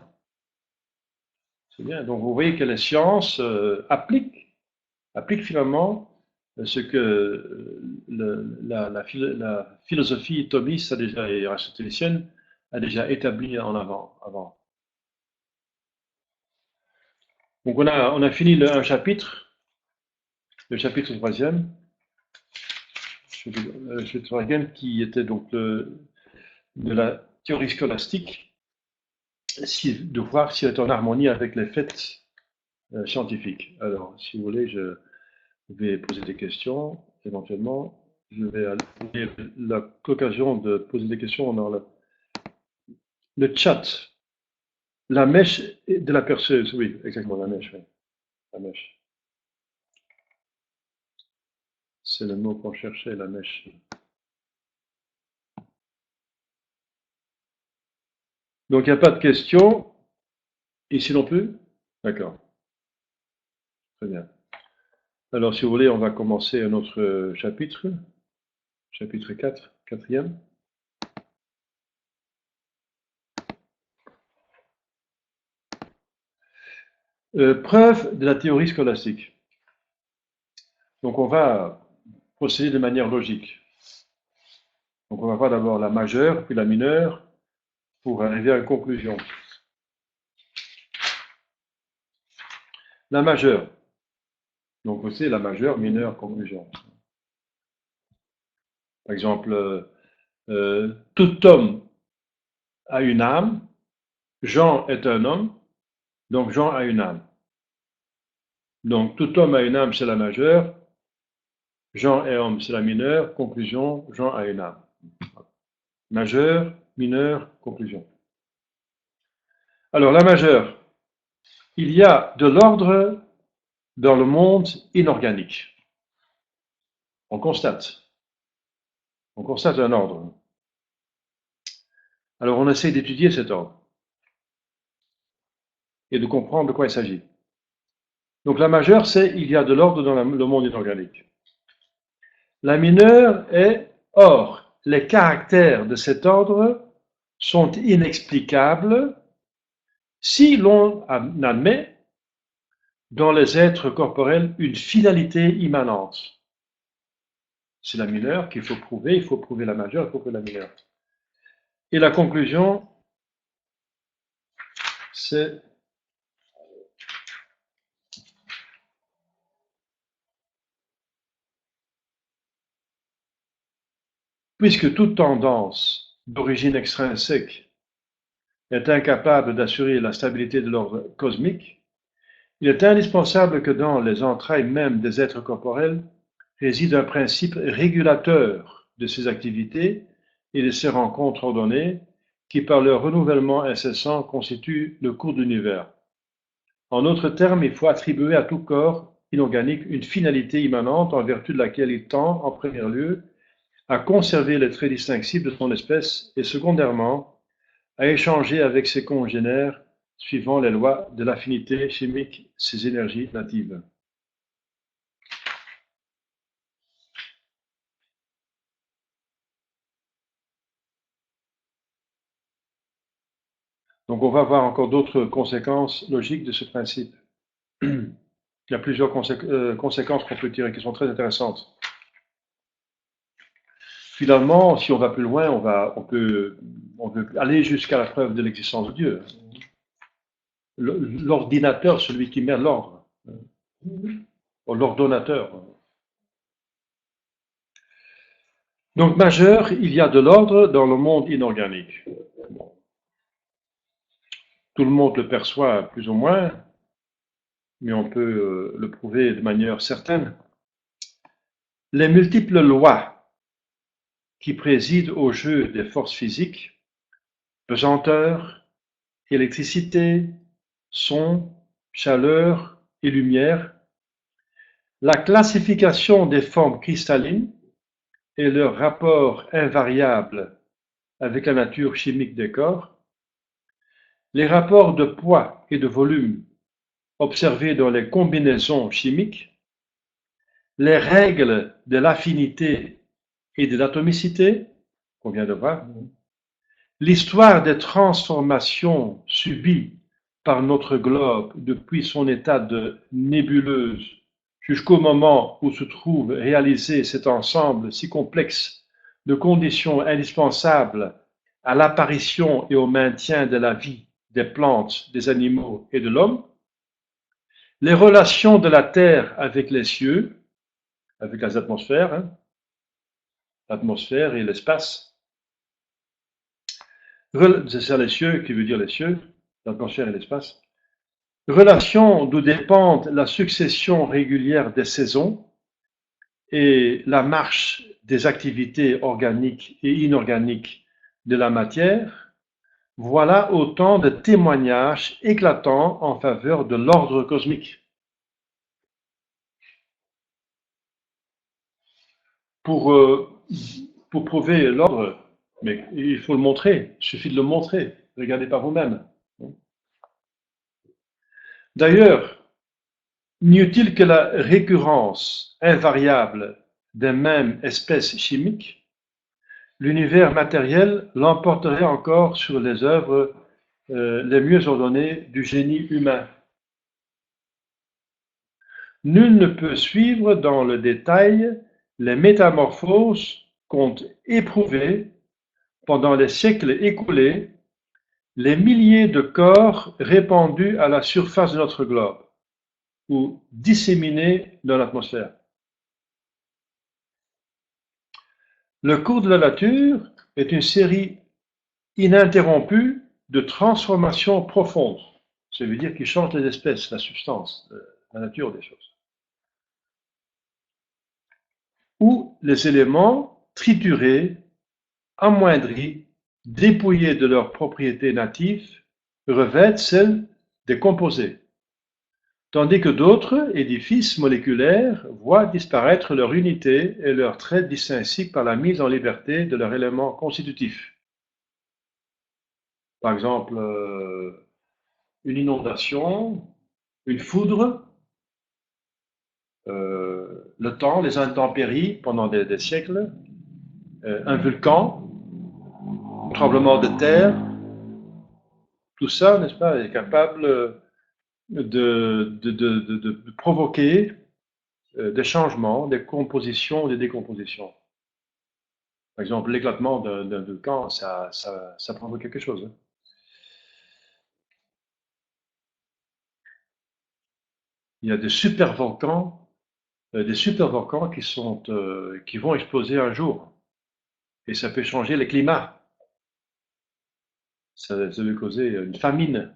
C'est bien. Donc vous voyez que les sciences appliquent finalement ce que la philosophie thomiste et aristotélicienne a déjà établi avant. Donc on a fini un chapitre, le chapitre 3e, le chapitre 3e qui était donc de la théorie scolastique, de voir si elle est en harmonie avec les faits scientifiques. Alors, si vous voulez, je vais poser des questions, éventuellement. Je vais avoir l'occasion de poser des questions dans le chat. La mèche de la perceuse, oui, exactement, la mèche, oui. La mèche. C'est le mot qu'on cherchait, la mèche. Donc, il n'y a pas de questions. Ici non plus? D'accord. Très bien. Alors, si vous voulez, on va commencer un autre chapitre. Chapitre 4, quatrième. Preuve de la théorie scolastique. Donc, on va procéder de manière logique. Donc, on va voir d'abord la majeure, puis la mineure, pour arriver à une conclusion. La majeure. Donc, vous savez, la majeure, mineure, conclusion. Par exemple, tout homme a une âme. Jean est un homme, donc Jean a une âme. Donc, tout homme a une âme, c'est la majeure. Jean est homme, c'est la mineure. Conclusion, Jean a une âme. Majeure, mineure, conclusion. Alors, la majeure. Il y a de l'ordre dans le monde inorganique. On constate. On constate un ordre. Alors, on essaie d'étudier cet ordre et de comprendre de quoi il s'agit. Donc, la majeure, c'est il y a de l'ordre dans le monde inorganique. La mineure est or. Les caractères de cet ordre sont inexplicables si l'on admet dans les êtres corporels une finalité immanente. C'est la mineure qu'il faut prouver, il faut prouver la majeure, il faut prouver la mineure. Et la conclusion, c'est puisque toute tendance d'origine extrinsèque est incapable d'assurer la stabilité de l'ordre cosmique, il est indispensable que dans les entrailles mêmes des êtres corporels réside un principe régulateur de ces activités et de ces rencontres ordonnées qui, par leur renouvellement incessant, constituent le cours de l'univers. En d'autres termes, il faut attribuer à tout corps inorganique une finalité immanente en vertu de laquelle il tend, en premier lieu, à conserver les traits distinctifs de son espèce et, secondairement, à échanger avec ses congénères suivant les lois de l'affinité chimique, ses énergies natives. Donc on va voir encore d'autres conséquences logiques de ce principe. Il y a plusieurs conséquences qu'on peut tirer qui sont très intéressantes. Finalement, si on va plus loin, on peut aller jusqu'à la preuve de l'existence de Dieu. L'ordinateur, celui qui met l'ordre, l'ordonnateur. Donc, majeur, il y a de l'ordre dans le monde inorganique. Tout le monde le perçoit plus ou moins, mais on peut le prouver de manière certaine. Les multiples lois qui président au jeu des forces physiques, pesanteur, électricité, son, chaleur et lumière, la classification des formes cristallines et leur rapport invariable avec la nature chimique des corps, les rapports de poids et de volume observés dans les combinaisons chimiques, les règles de l'affinité et de l'atomicité, qu'on vient de voir, l'histoire des transformations subies par notre globe depuis son état de nébuleuse jusqu'au moment où se trouve réalisé cet ensemble si complexe de conditions indispensables à l'apparition et au maintien de la vie des plantes, des animaux et de l'homme, les relations de la Terre avec les cieux, avec les atmosphères, l'atmosphère et l'espace. C'est ça les cieux qui veut dire les cieux, l'atmosphère et l'espace. Relations d'où dépendent la succession régulière des saisons et la marche des activités organiques et inorganiques de la matière, voilà autant de témoignages éclatants en faveur de l'ordre cosmique. Pour, euh, pour prouver l'ordre, mais il faut le montrer, il suffit de le montrer. Regardez par vous-même. D'ailleurs, n'y eût-il que la récurrence invariable des mêmes espèces chimiques, l'univers matériel l'emporterait encore sur les œuvres les mieux ordonnées du génie humain. Nul ne peut suivre dans le détail les métamorphoses qu'ont éprouvées, pendant les siècles écoulés, les milliers de corps répandus à la surface de notre globe ou disséminés dans l'atmosphère. Le cours de la nature est une série ininterrompue de transformations profondes. Ça veut dire qu'il change les espèces, la substance, la nature des choses. Où les éléments triturés, amoindris, dépouillés de leurs propriétés natives, revêtent celles des composés, tandis que d'autres édifices moléculaires voient disparaître leur unité et leurs traits distinctifs par la mise en liberté de leurs éléments constitutifs. Par exemple, une inondation, une foudre, le temps, les intempéries pendant des siècles, un volcan, un tremblement de terre, tout ça, n'est-ce pas, est capable de provoquer des changements, des compositions, des décompositions. Par exemple, l'éclatement d'un volcan, ça provoque quelque chose. Hein. Il y a des super volcans qui vont exploser un jour. Et ça peut changer le climat. Ça peut causer une famine.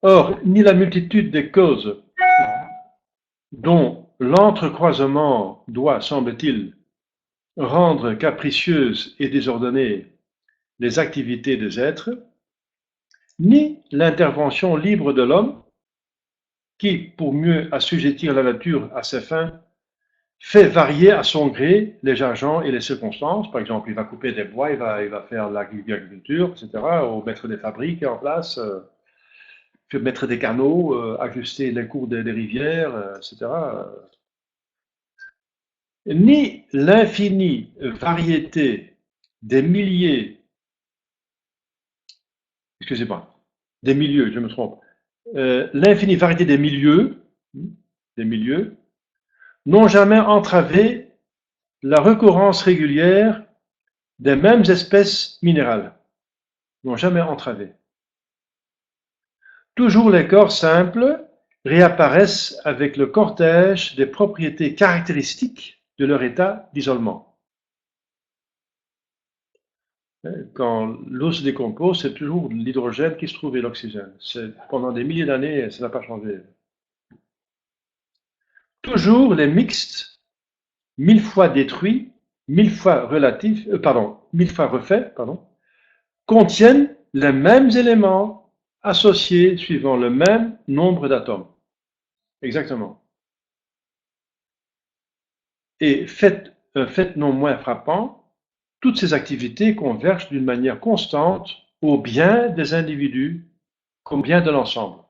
Or, ni la multitude des causes dont l'entrecroisement doit, semble-t-il, rendre capricieuses et désordonnées les activités des êtres, ni l'intervention libre de l'homme, qui, pour mieux assujettir la nature à ses fins, fait varier à son gré les agents et les circonstances. Par exemple, il va couper des bois, il va faire l'agriculture, etc., ou mettre des fabriques en place, mettre des canaux, ajuster les cours des rivières, etc. Ni l'infinie variété des milliers, excusez-moi, des milieux, je me trompe, l'infinie variété des milieux, n'ont jamais entravé la récurrence régulière des mêmes espèces minérales, n'ont jamais entravé. Toujours les corps simples réapparaissent avec le cortège des propriétés caractéristiques de leur état d'isolement. Quand l'eau se décompose, c'est toujours l'hydrogène qui se trouve et l'oxygène. Pendant des milliers d'années, ça n'a pas changé. Toujours les mixtes, 1000 fois détruits, 1000 fois refaits, contiennent les mêmes éléments associés suivant le même nombre d'atomes. Exactement. Et un fait non moins frappant, toutes ces activités convergent d'une manière constante au bien des individus comme bien de l'ensemble.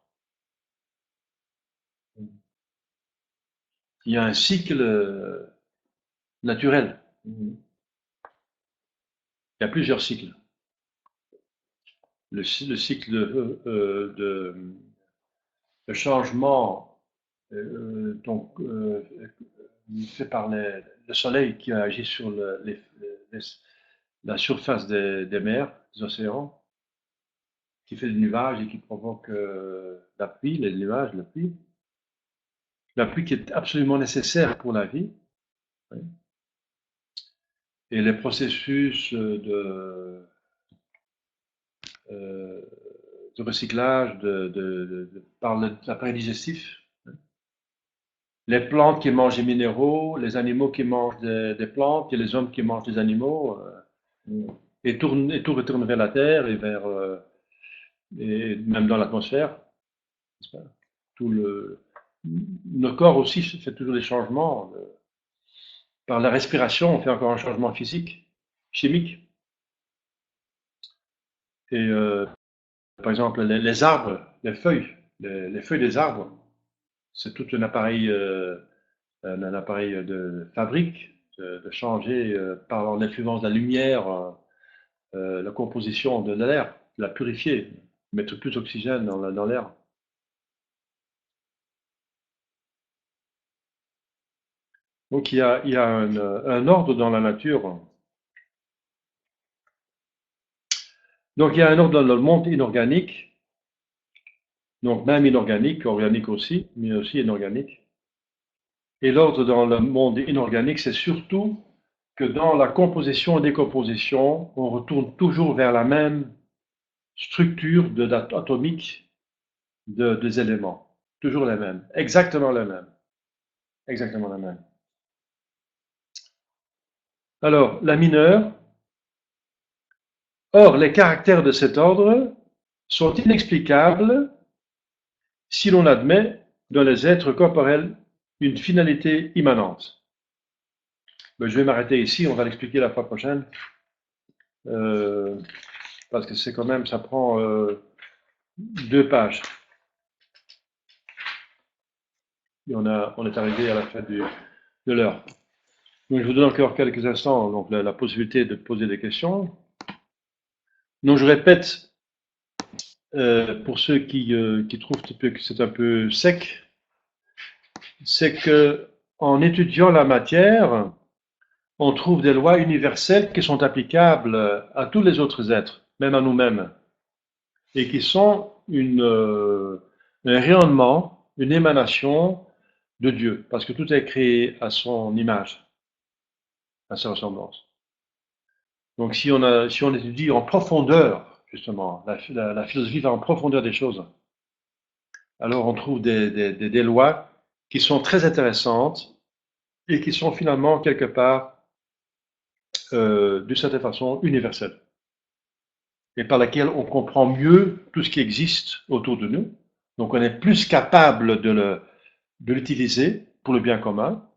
Il y a un cycle naturel. Il y a plusieurs cycles. Le cycle de changement fait par le soleil qui agit sur la surface des mers, des océans, qui fait des nuages et qui provoque la pluie, les nuages, la pluie. La pluie qui est absolument nécessaire pour la vie. Oui. Et les processus euh, de recyclage par l'appareil digestif. Les plantes qui mangent les minéraux, les animaux qui mangent des plantes, et les hommes qui mangent des animaux, et tout retourne vers la Terre et même dans l'atmosphère. Nos corps aussi fait toujours des changements. Par la respiration, on fait encore un changement physique. chimiques. Et par exemple, les arbres, les feuilles des arbres, c'est tout un appareil de fabrique, de changer par l'influence de la lumière, la composition de l'air, de la purifier, mettre plus d'oxygène dans l'air. Donc il y a un ordre dans la nature. Donc il y a un ordre dans le monde inorganique, donc même inorganique, organique aussi, mais aussi inorganique. Et l'ordre dans le monde inorganique, c'est surtout que dans la composition et décomposition, on retourne toujours vers la même structure atomique des éléments. Toujours les mêmes, exactement les mêmes, exactement les mêmes. Alors, la mineure, or les caractères de cet ordre sont inexplicables si l'on admet dans les êtres corporels une finalité immanente. Ben, je vais m'arrêter ici, on va l'expliquer la fois prochaine, parce que c'est quand même, ça prend 2 pages. Et on est arrivé à la fin de l'heure. Donc je vous donne encore quelques instants donc la possibilité de poser des questions. Donc je répète, pour ceux qui trouvent que c'est un peu sec, c'est que en étudiant la matière, on trouve des lois universelles qui sont applicables à tous les autres êtres, même à nous-mêmes, et qui sont un rayonnement, une émanation de Dieu, parce que tout est créé à son image, à sa ressemblance. Donc si on étudie en profondeur, justement, la philosophie va en profondeur des choses, alors on trouve des lois qui sont très intéressantes et qui sont finalement quelque part, d'une certaine façon, universelles, et par laquelle on comprend mieux tout ce qui existe autour de nous. Donc on est plus capable de l'utiliser pour le bien commun,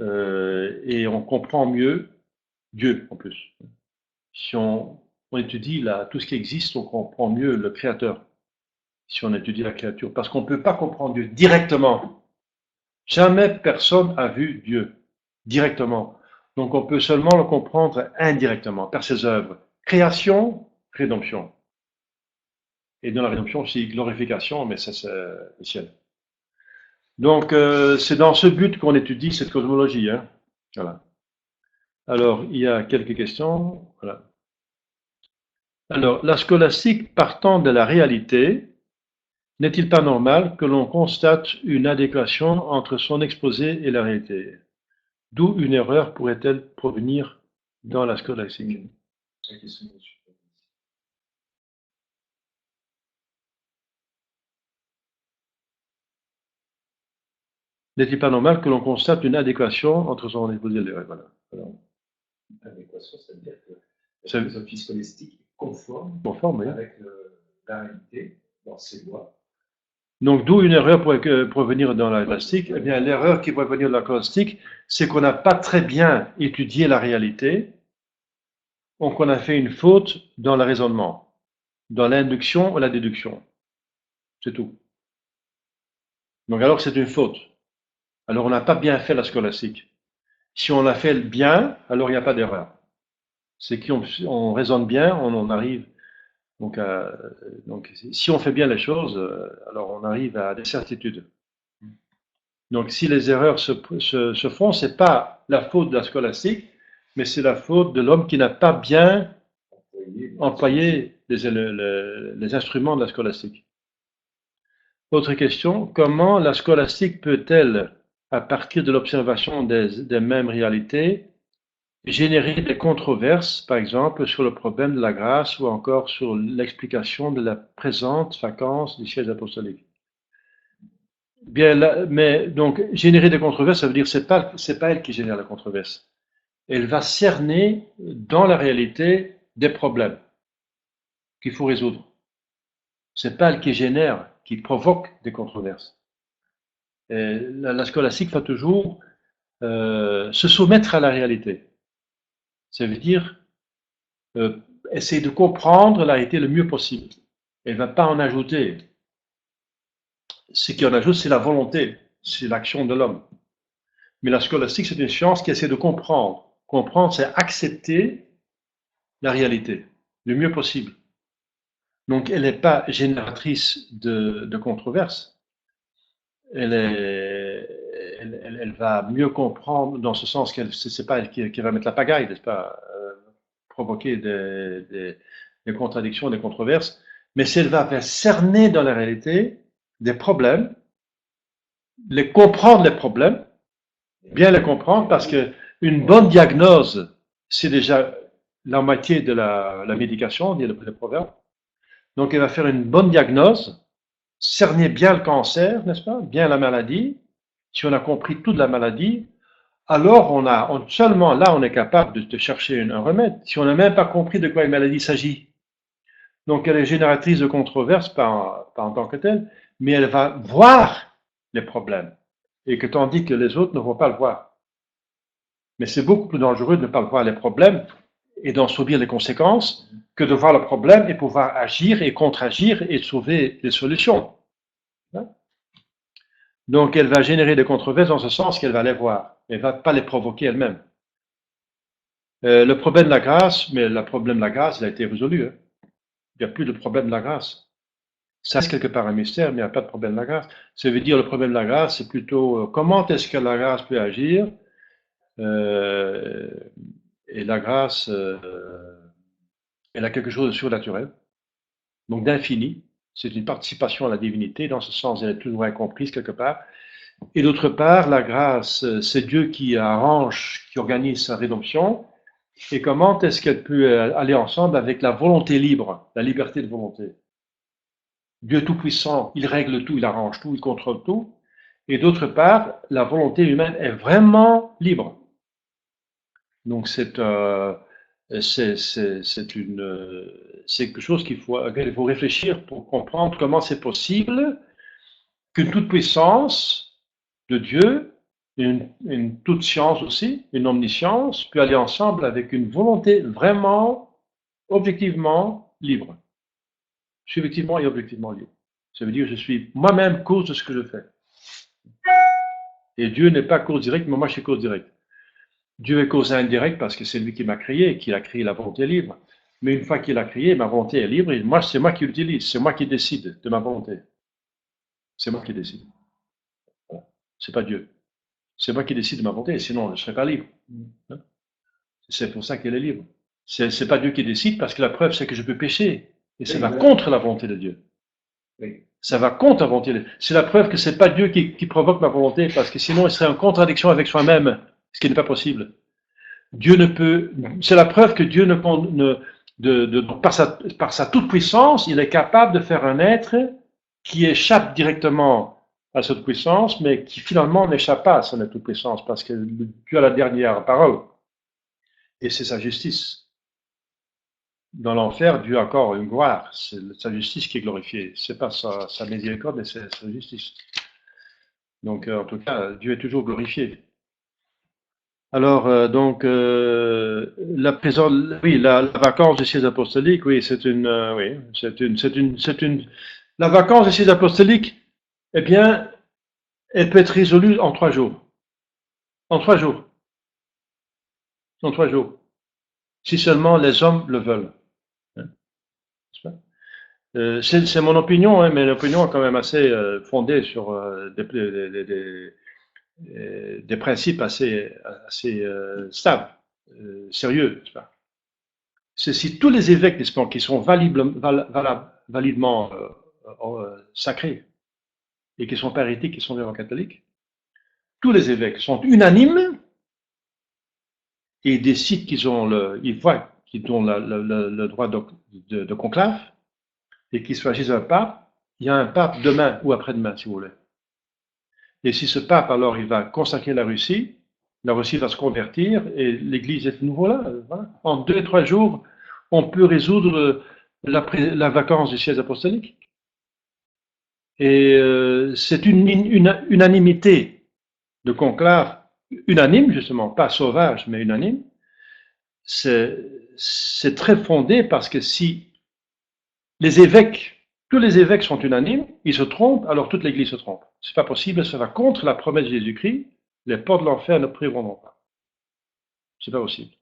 et on comprend mieux Dieu en plus. Si on étudie tout ce qui existe, on comprend mieux le Créateur. Si on étudie la créature, parce qu'on ne peut pas comprendre Dieu directement. Jamais personne n'a vu Dieu directement. Donc on peut seulement le comprendre indirectement, par ses œuvres. Création, rédemption. Et dans la rédemption aussi, glorification, mais ça c'est le ciel. Donc c'est dans ce but qu'on étudie cette cosmologie. Hein. Voilà. Alors, il y a quelques questions. Voilà. Alors, la scolastique partant de la réalité, n'est-il pas normal que l'on constate une adéquation entre son exposé et la réalité? D'où une erreur pourrait-elle provenir dans la scolastique? N'est-il pas normal que l'on constate une adéquation entre son exposé et la réalité? Voilà. Adéquation, ça veut dire que la philosophie scolastique est conforme oui. avec la réalité dans ses lois. Donc, d'où une erreur pourrait provenir dans la scolastique? Eh bien, l'erreur qui pourrait venir dans la scolastique, c'est qu'on n'a pas très bien étudié la réalité, donc on a fait une faute dans le raisonnement, dans l'induction ou la déduction. C'est tout. Donc, alors c'est une faute. Alors, on n'a pas bien fait la scolastique. Si on l'a fait bien, alors il n'y a pas d'erreur. C'est qu'on raisonne bien, on en arrive. Donc, si on fait bien les choses, alors on arrive à des certitudes. Donc, si les erreurs se font, c'est pas la faute de la scolastique, mais c'est la faute de l'homme qui n'a pas bien employé les instruments de la scolastique. Autre question, comment la scolastique peut-elle, à partir de l'observation des mêmes réalités, générer des controverses, par exemple, sur le problème de la grâce ou encore sur l'explication de la présente vacance du siège apostolique? Bien, mais donc, générer des controverses, ça veut dire que c'est pas elle qui génère la controverse. Elle va cerner dans la réalité des problèmes qu'il faut résoudre. C'est pas elle qui génère, qui provoque des controverses. Et la scolastique va toujours se soumettre à la réalité. Ça veut dire essayer de comprendre la réalité le mieux possible. Elle ne va pas en ajouter. Ce qui en ajoute, c'est la volonté, c'est l'action de l'homme. Mais la scolastique, c'est une science qui essaie de comprendre. Comprendre, c'est accepter la réalité le mieux possible. Donc, elle n'est pas génératrice de controverses. Elle va mieux comprendre dans ce sens qu'elle, c'est pas elle qui va mettre la pagaille, n'est-ce pas, provoquer des contradictions, des controverses, mais si elle va cerner dans la réalité des problèmes, les comprendre les problèmes, bien les comprendre, parce que une bonne diagnose, c'est déjà la moitié de la médication, dit le proverbe. Donc, elle va faire une bonne diagnose, cerner bien le cancer, n'est-ce pas, bien la maladie. Si on a compris toute la maladie, alors seulement là, on est capable de chercher un remède. Si on n'a même pas compris de quoi une maladie s'agit. Donc, elle est génératrice de controverses, pas en tant que telle, mais elle va voir les problèmes. Et que tandis que les autres ne vont pas le voir. Mais c'est beaucoup plus dangereux de ne pas voir les problèmes et d'en subir les conséquences que de voir le problème et pouvoir agir et contre-agir et trouver des solutions. Donc, elle va générer des controverses dans ce sens qu'elle va les voir. Elle ne va pas les provoquer elle-même. Le problème de la grâce, mais le problème de la grâce, il a été résolu. Hein. Il n'y a plus de problème de la grâce. Ça, c'est quelque part un mystère, mais il n'y a pas de problème de la grâce. Ça veut dire le problème de la grâce, c'est plutôt comment est-ce que la grâce peut agir. Et la grâce, elle a quelque chose de surnaturel, donc d'infini. C'est une participation à la divinité, dans ce sens, elle est toujours incomprise quelque part. Et d'autre part, la grâce, c'est Dieu qui arrange, qui organise sa rédemption. Et comment est-ce qu'elle peut aller ensemble avec la volonté libre, la liberté de volonté? Dieu Tout-Puissant, il règle tout, il arrange tout, il contrôle tout. Et d'autre part, la volonté humaine est vraiment libre. Donc c'est quelque chose auquel il faut réfléchir pour comprendre comment c'est possible qu'une toute-puissance de Dieu, une toute science aussi, une omniscience, peut aller ensemble avec une volonté vraiment, objectivement libre. Subjectivement et objectivement libre. Ça veut dire que je suis moi-même cause de ce que je fais. Et Dieu n'est pas cause directe, mais moi je suis cause directe. Dieu est cause indirecte parce que c'est lui qui m'a créé, qui a créé la volonté libre. Mais une fois qu'il a créé, ma volonté est libre et moi, c'est moi qui l'utilise, c'est moi qui décide de ma volonté. C'est moi qui décide. Voilà. C'est pas Dieu. C'est moi qui décide de ma volonté, sinon je ne serais pas libre. C'est pour ça qu'elle est libre. C'est pas Dieu qui décide parce que la preuve, c'est que je peux pécher. Et ça va contre la volonté de Dieu. Ça va contre la volonté de Dieu. C'est la preuve que c'est pas Dieu qui provoque ma volonté parce que sinon il serait en contradiction avec soi-même, ce qui n'est pas possible. Dieu ne peut, c'est la preuve que Dieu par sa toute puissance, il est capable de faire un être qui échappe directement à cette puissance, mais qui finalement n'échappe pas à sa toute puissance, parce que Dieu a la dernière parole. Et c'est sa justice. Dans l'enfer, Dieu a encore une gloire. C'est sa justice qui est glorifiée. C'est pas sa miséricorde, mais c'est sa justice. Donc, en tout cas, Dieu est toujours glorifié. Alors, la vacance des sièges apostoliques, oui, la vacance des sièges apostoliques, eh bien, elle peut être résolue en 3 jours. En 3 jours. En 3 jours. Si seulement les hommes le veulent. C'est mon opinion, hein, mais l'opinion est quand même assez fondée sur des principes assez stables, sérieux, n'est-ce pas? C'est si tous les évêques, n'est-ce pas, qui sont validement sacrés et qui sont pas hérétiques, qui sont vraiment catholiques, tous les évêques sont unanimes et décident ils voient qu'ils ont le droit de conclave et qu'ils choisissent un pape. Il y a un pape demain ou après-demain, si vous voulez. Et si ce pape, alors, il va consacrer la Russie va se convertir et l'Église est de nouveau là. Voilà. En 2-3 jours, on peut résoudre la vacance du siège apostolique. Et c'est une unanimité de conclave unanime, justement, pas sauvage, mais unanime, c'est très fondé parce que si les évêques, tous les évêques sont unanimes, ils se trompent, alors toute l'Église se trompe. C'est pas possible, ça va contre la promesse de Jésus-Christ, les portes de l'enfer ne prévaudront pas. C'est pas possible.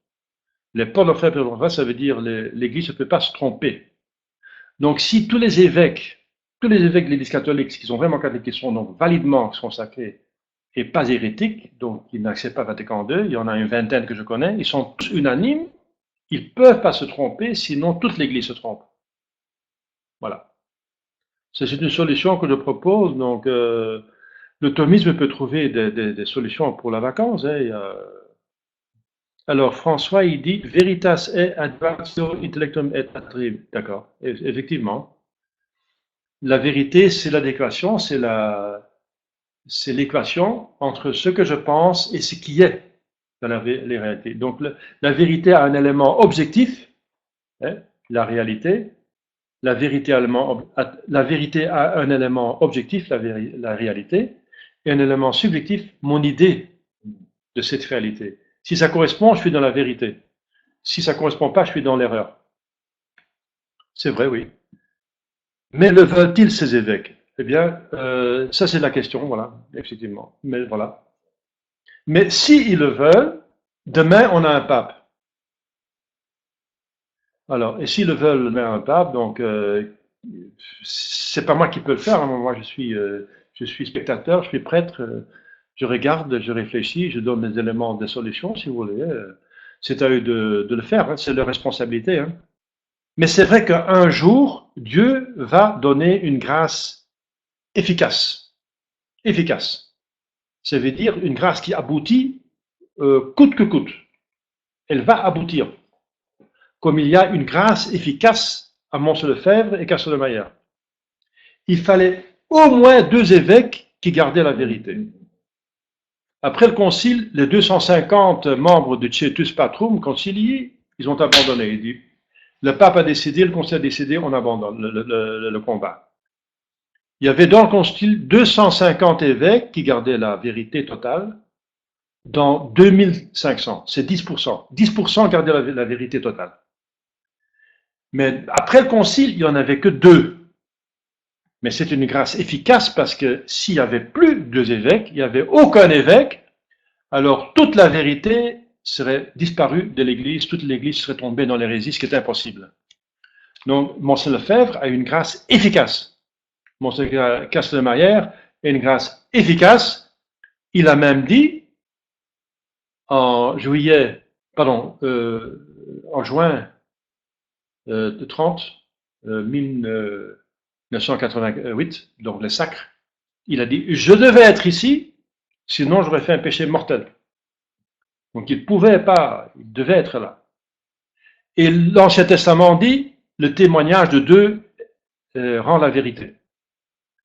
Les portes de l'enfer ne prévaudront pas, ça veut dire l'Église ne peut pas se tromper. Donc si tous les évêques de l'Église catholique, qui sont vraiment catholiques, qui sont donc validement consacrés et pas hérétiques, donc ils n'acceptent pas Vatican II, il y en a une vingtaine que je connais, ils sont tous unanimes, ils ne peuvent pas se tromper, sinon toute l'Église se trompe. Voilà. C'est une solution que je propose. Donc, le thomisme peut trouver des solutions pour la vacance. Hein. Alors, François, il dit Veritas est advatio intellectum et attrib. D'accord. Effectivement. La vérité, c'est l'adéquation, c'est l'équation entre ce que je pense et ce qui est dans la réalité. Donc, la vérité a un élément objectif, hein, la réalité. La vérité a un élément objectif, la réalité, et un élément subjectif, mon idée de cette réalité. Si ça correspond, je suis dans la vérité. Si ça ne correspond pas, je suis dans l'erreur. C'est vrai, oui. Mais le veulent-ils, ces évêques? Eh bien, ça c'est la question, voilà, effectivement. Mais voilà. Mais s'ils le veulent, demain on a un pape. Alors, et s'ils le veulent, demain on a un pape, donc c'est pas moi qui peux le faire. Hein. Moi, je suis spectateur, je suis prêtre, je regarde, je réfléchis, je donne des éléments de solution, si vous voulez. C'est à eux de le faire, hein, c'est leur responsabilité. Hein. Mais c'est vrai qu'un jour, Dieu va donner une grâce efficace. Efficace. Ça veut dire une grâce qui aboutit coûte que coûte. Elle va aboutir. Comme il y a une grâce efficace à Mons-Lefebvre et Castelmayer. Il fallait au moins 2 évêques qui gardaient la vérité. Après le concile, les 250 membres de Cetus Patrum concilii, ils ont abandonné. Il dit, le pape a décidé, le concile a décidé, on abandonne le combat. Il y avait dans le concile 250 évêques qui gardaient la vérité totale dans 2500. C'est 10%. 10% gardaient la vérité totale. Mais après le concile, il n'y en avait que 2. Mais c'est une grâce efficace parce que s'il n'y avait plus 2 évêques, il n'y avait aucun évêque, alors toute la vérité serait disparue de l'Église, toute l'Église serait tombée dans l'hérésie, ce qui est impossible. Donc, Monseigneur Lefebvre a une grâce efficace. Monseigneur Castelmayer a une grâce efficace. Il a même dit, en juin 1988, donc le sacre, il a dit, je devais être ici, sinon j'aurais fait un péché mortel. Donc il ne pouvait pas, il devait être là. Et l'Ancien Testament dit, le témoignage de deux rend la vérité.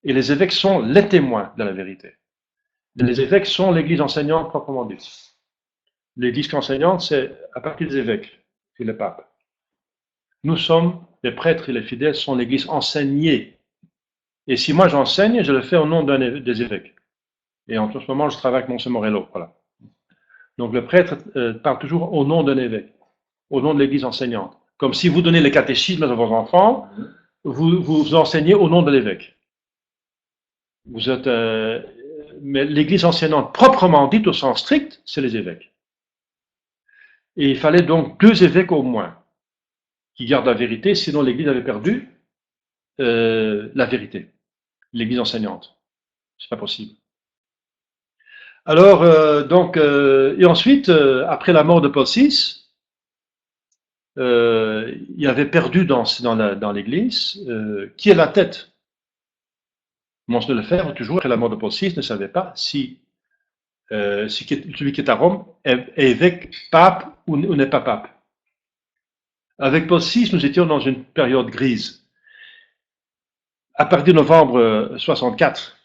Et les évêques sont les témoins de la vérité. Les évêques sont l'Église enseignante proprement dite. L'Église enseignante, c'est à partir des évêques, c'est le pape. Nous sommes, les prêtres et les fidèles sont l'Église enseignée. Et si moi j'enseigne, je le fais au nom des évêques. Et en ce moment, je travaille avec Monseigneur Morello. Voilà. Donc le prêtre parle toujours au nom d'un évêque, au nom de l'Église enseignante. Comme si vous donnez le catéchisme à vos enfants, vous enseignez au nom de l'évêque. Vous êtes, mais l'Église enseignante proprement dite au sens strict, c'est les évêques. Et il fallait donc 2 évêques au moins qui gardent la vérité, sinon l'Église avait perdu la vérité. L'Église enseignante, c'est pas possible. Alors et ensuite, après la mort de Paul VI, il y avait perdu dans l'Église qui est la tête. Monseigneur Lefebvre, toujours après la mort de Paul VI, ne savait pas si celui qui est à Rome est évêque, pape ou n'est pas pape. Avec Paul VI, nous étions dans une période grise. À partir de novembre 64,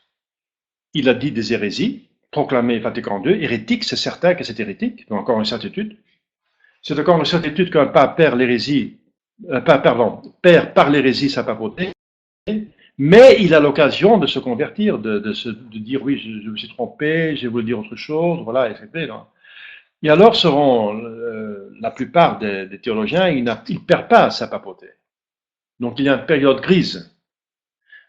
il a dit des hérésies, proclamé Vatican II, hérétique, c'est certain que c'est hérétique, donc encore une certitude. C'est encore une certitude qu'un pape perd par l'hérésie sa papauté, Mais il a l'occasion de se convertir, de dire oui, je me suis trompé, j'ai voulu dire autre chose, voilà, etc. Et alors seront la plupart des théologiens, ils ne perdent pas sa papauté. Donc il y a une période grise.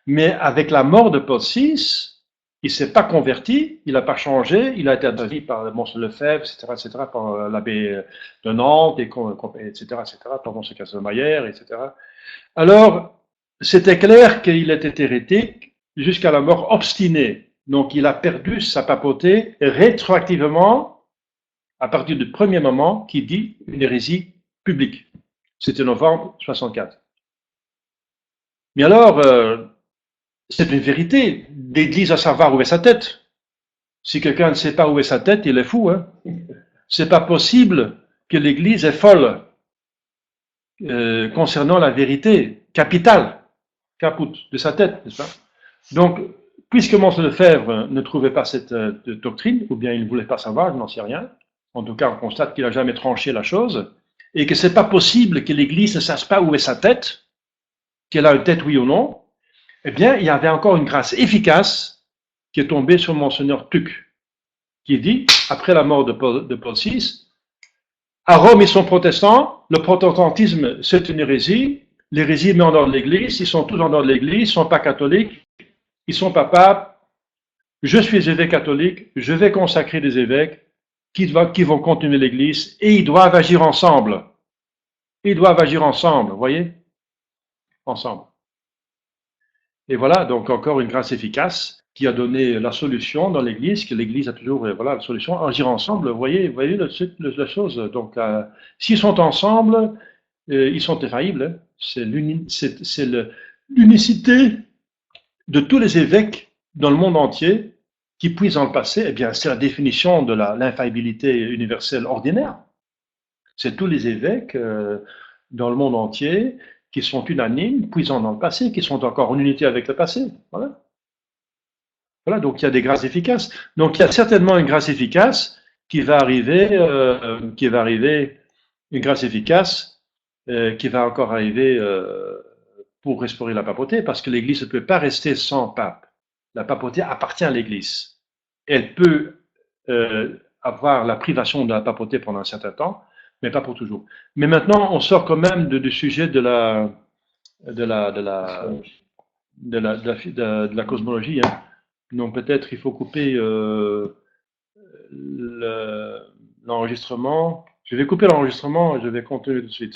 Mais avec la mort de Paul VI, il ne s'est pas converti, il n'a pas changé, il a été interdit par Monstre Lefebvre, etc., par l'abbé de Nantes, etc., par Monstre Castelmayer, etc. Alors, c'était clair qu'il était hérétique jusqu'à la mort obstinée. Donc, il a perdu sa papauté rétroactivement à partir du premier moment qu'il dit une hérésie publique. C'était novembre 64. Mais alors, c'est une vérité. L'Église doit savoir où est sa tête. Si quelqu'un ne sait pas où est sa tête, il est fou. Hein. C'est pas possible que l'Église est folle concernant la vérité capitale, caput, de sa tête, n'est-ce pas? Donc, puisque Monstre Lefebvre ne trouvait pas cette doctrine, ou bien il ne voulait pas savoir, je n'en sais rien. En tout cas, on constate qu'il n'a jamais tranché la chose, et que c'est pas possible que l'Église ne sache pas où est sa tête, qu'elle a une tête oui ou non. Eh bien, il y avait encore une grâce efficace qui est tombée sur Monseigneur Tuc, qui dit, après la mort de Paul VI, à Rome, ils sont protestants, le protestantisme, c'est une hérésie, l'hérésie met en ordre l'Église, ils sont tous en ordre de l'Église, ils ne sont pas catholiques, ils ne sont pas papes, je suis évêque catholique, je vais consacrer des évêques qui vont continuer l'Église, et ils doivent agir ensemble. Ils doivent agir ensemble, vous voyez? Ensemble. Et voilà, donc encore une grâce efficace qui a donné la solution dans l'Église, que l'Église a toujours, voilà, la solution, agir ensemble, vous voyez la chose. Donc, s'ils sont ensemble, ils sont infaillibles. Hein. C'est l'unicité de tous les évêques dans le monde entier qui puissent dans le passé, eh bien, c'est la définition de l'infaillibilité universelle ordinaire. C'est tous les évêques dans le monde entier qui sont unanimes, puissants dans le passé, qui sont encore en unité avec le passé. Voilà. Voilà, donc il y a des grâces efficaces. Donc il y a certainement une grâce efficace qui va arriver, une grâce efficace qui va encore arriver pour restaurer la papauté, parce que l'Église ne peut pas rester sans pape. La papauté appartient à l'Église. Elle peut avoir la privation de la papauté pendant un certain temps, mais pas pour toujours. Mais maintenant, on sort quand même du sujet de la cosmologie. Hein. Donc peut-être il faut couper l'enregistrement. Je vais couper l'enregistrement et je vais continuer tout de suite.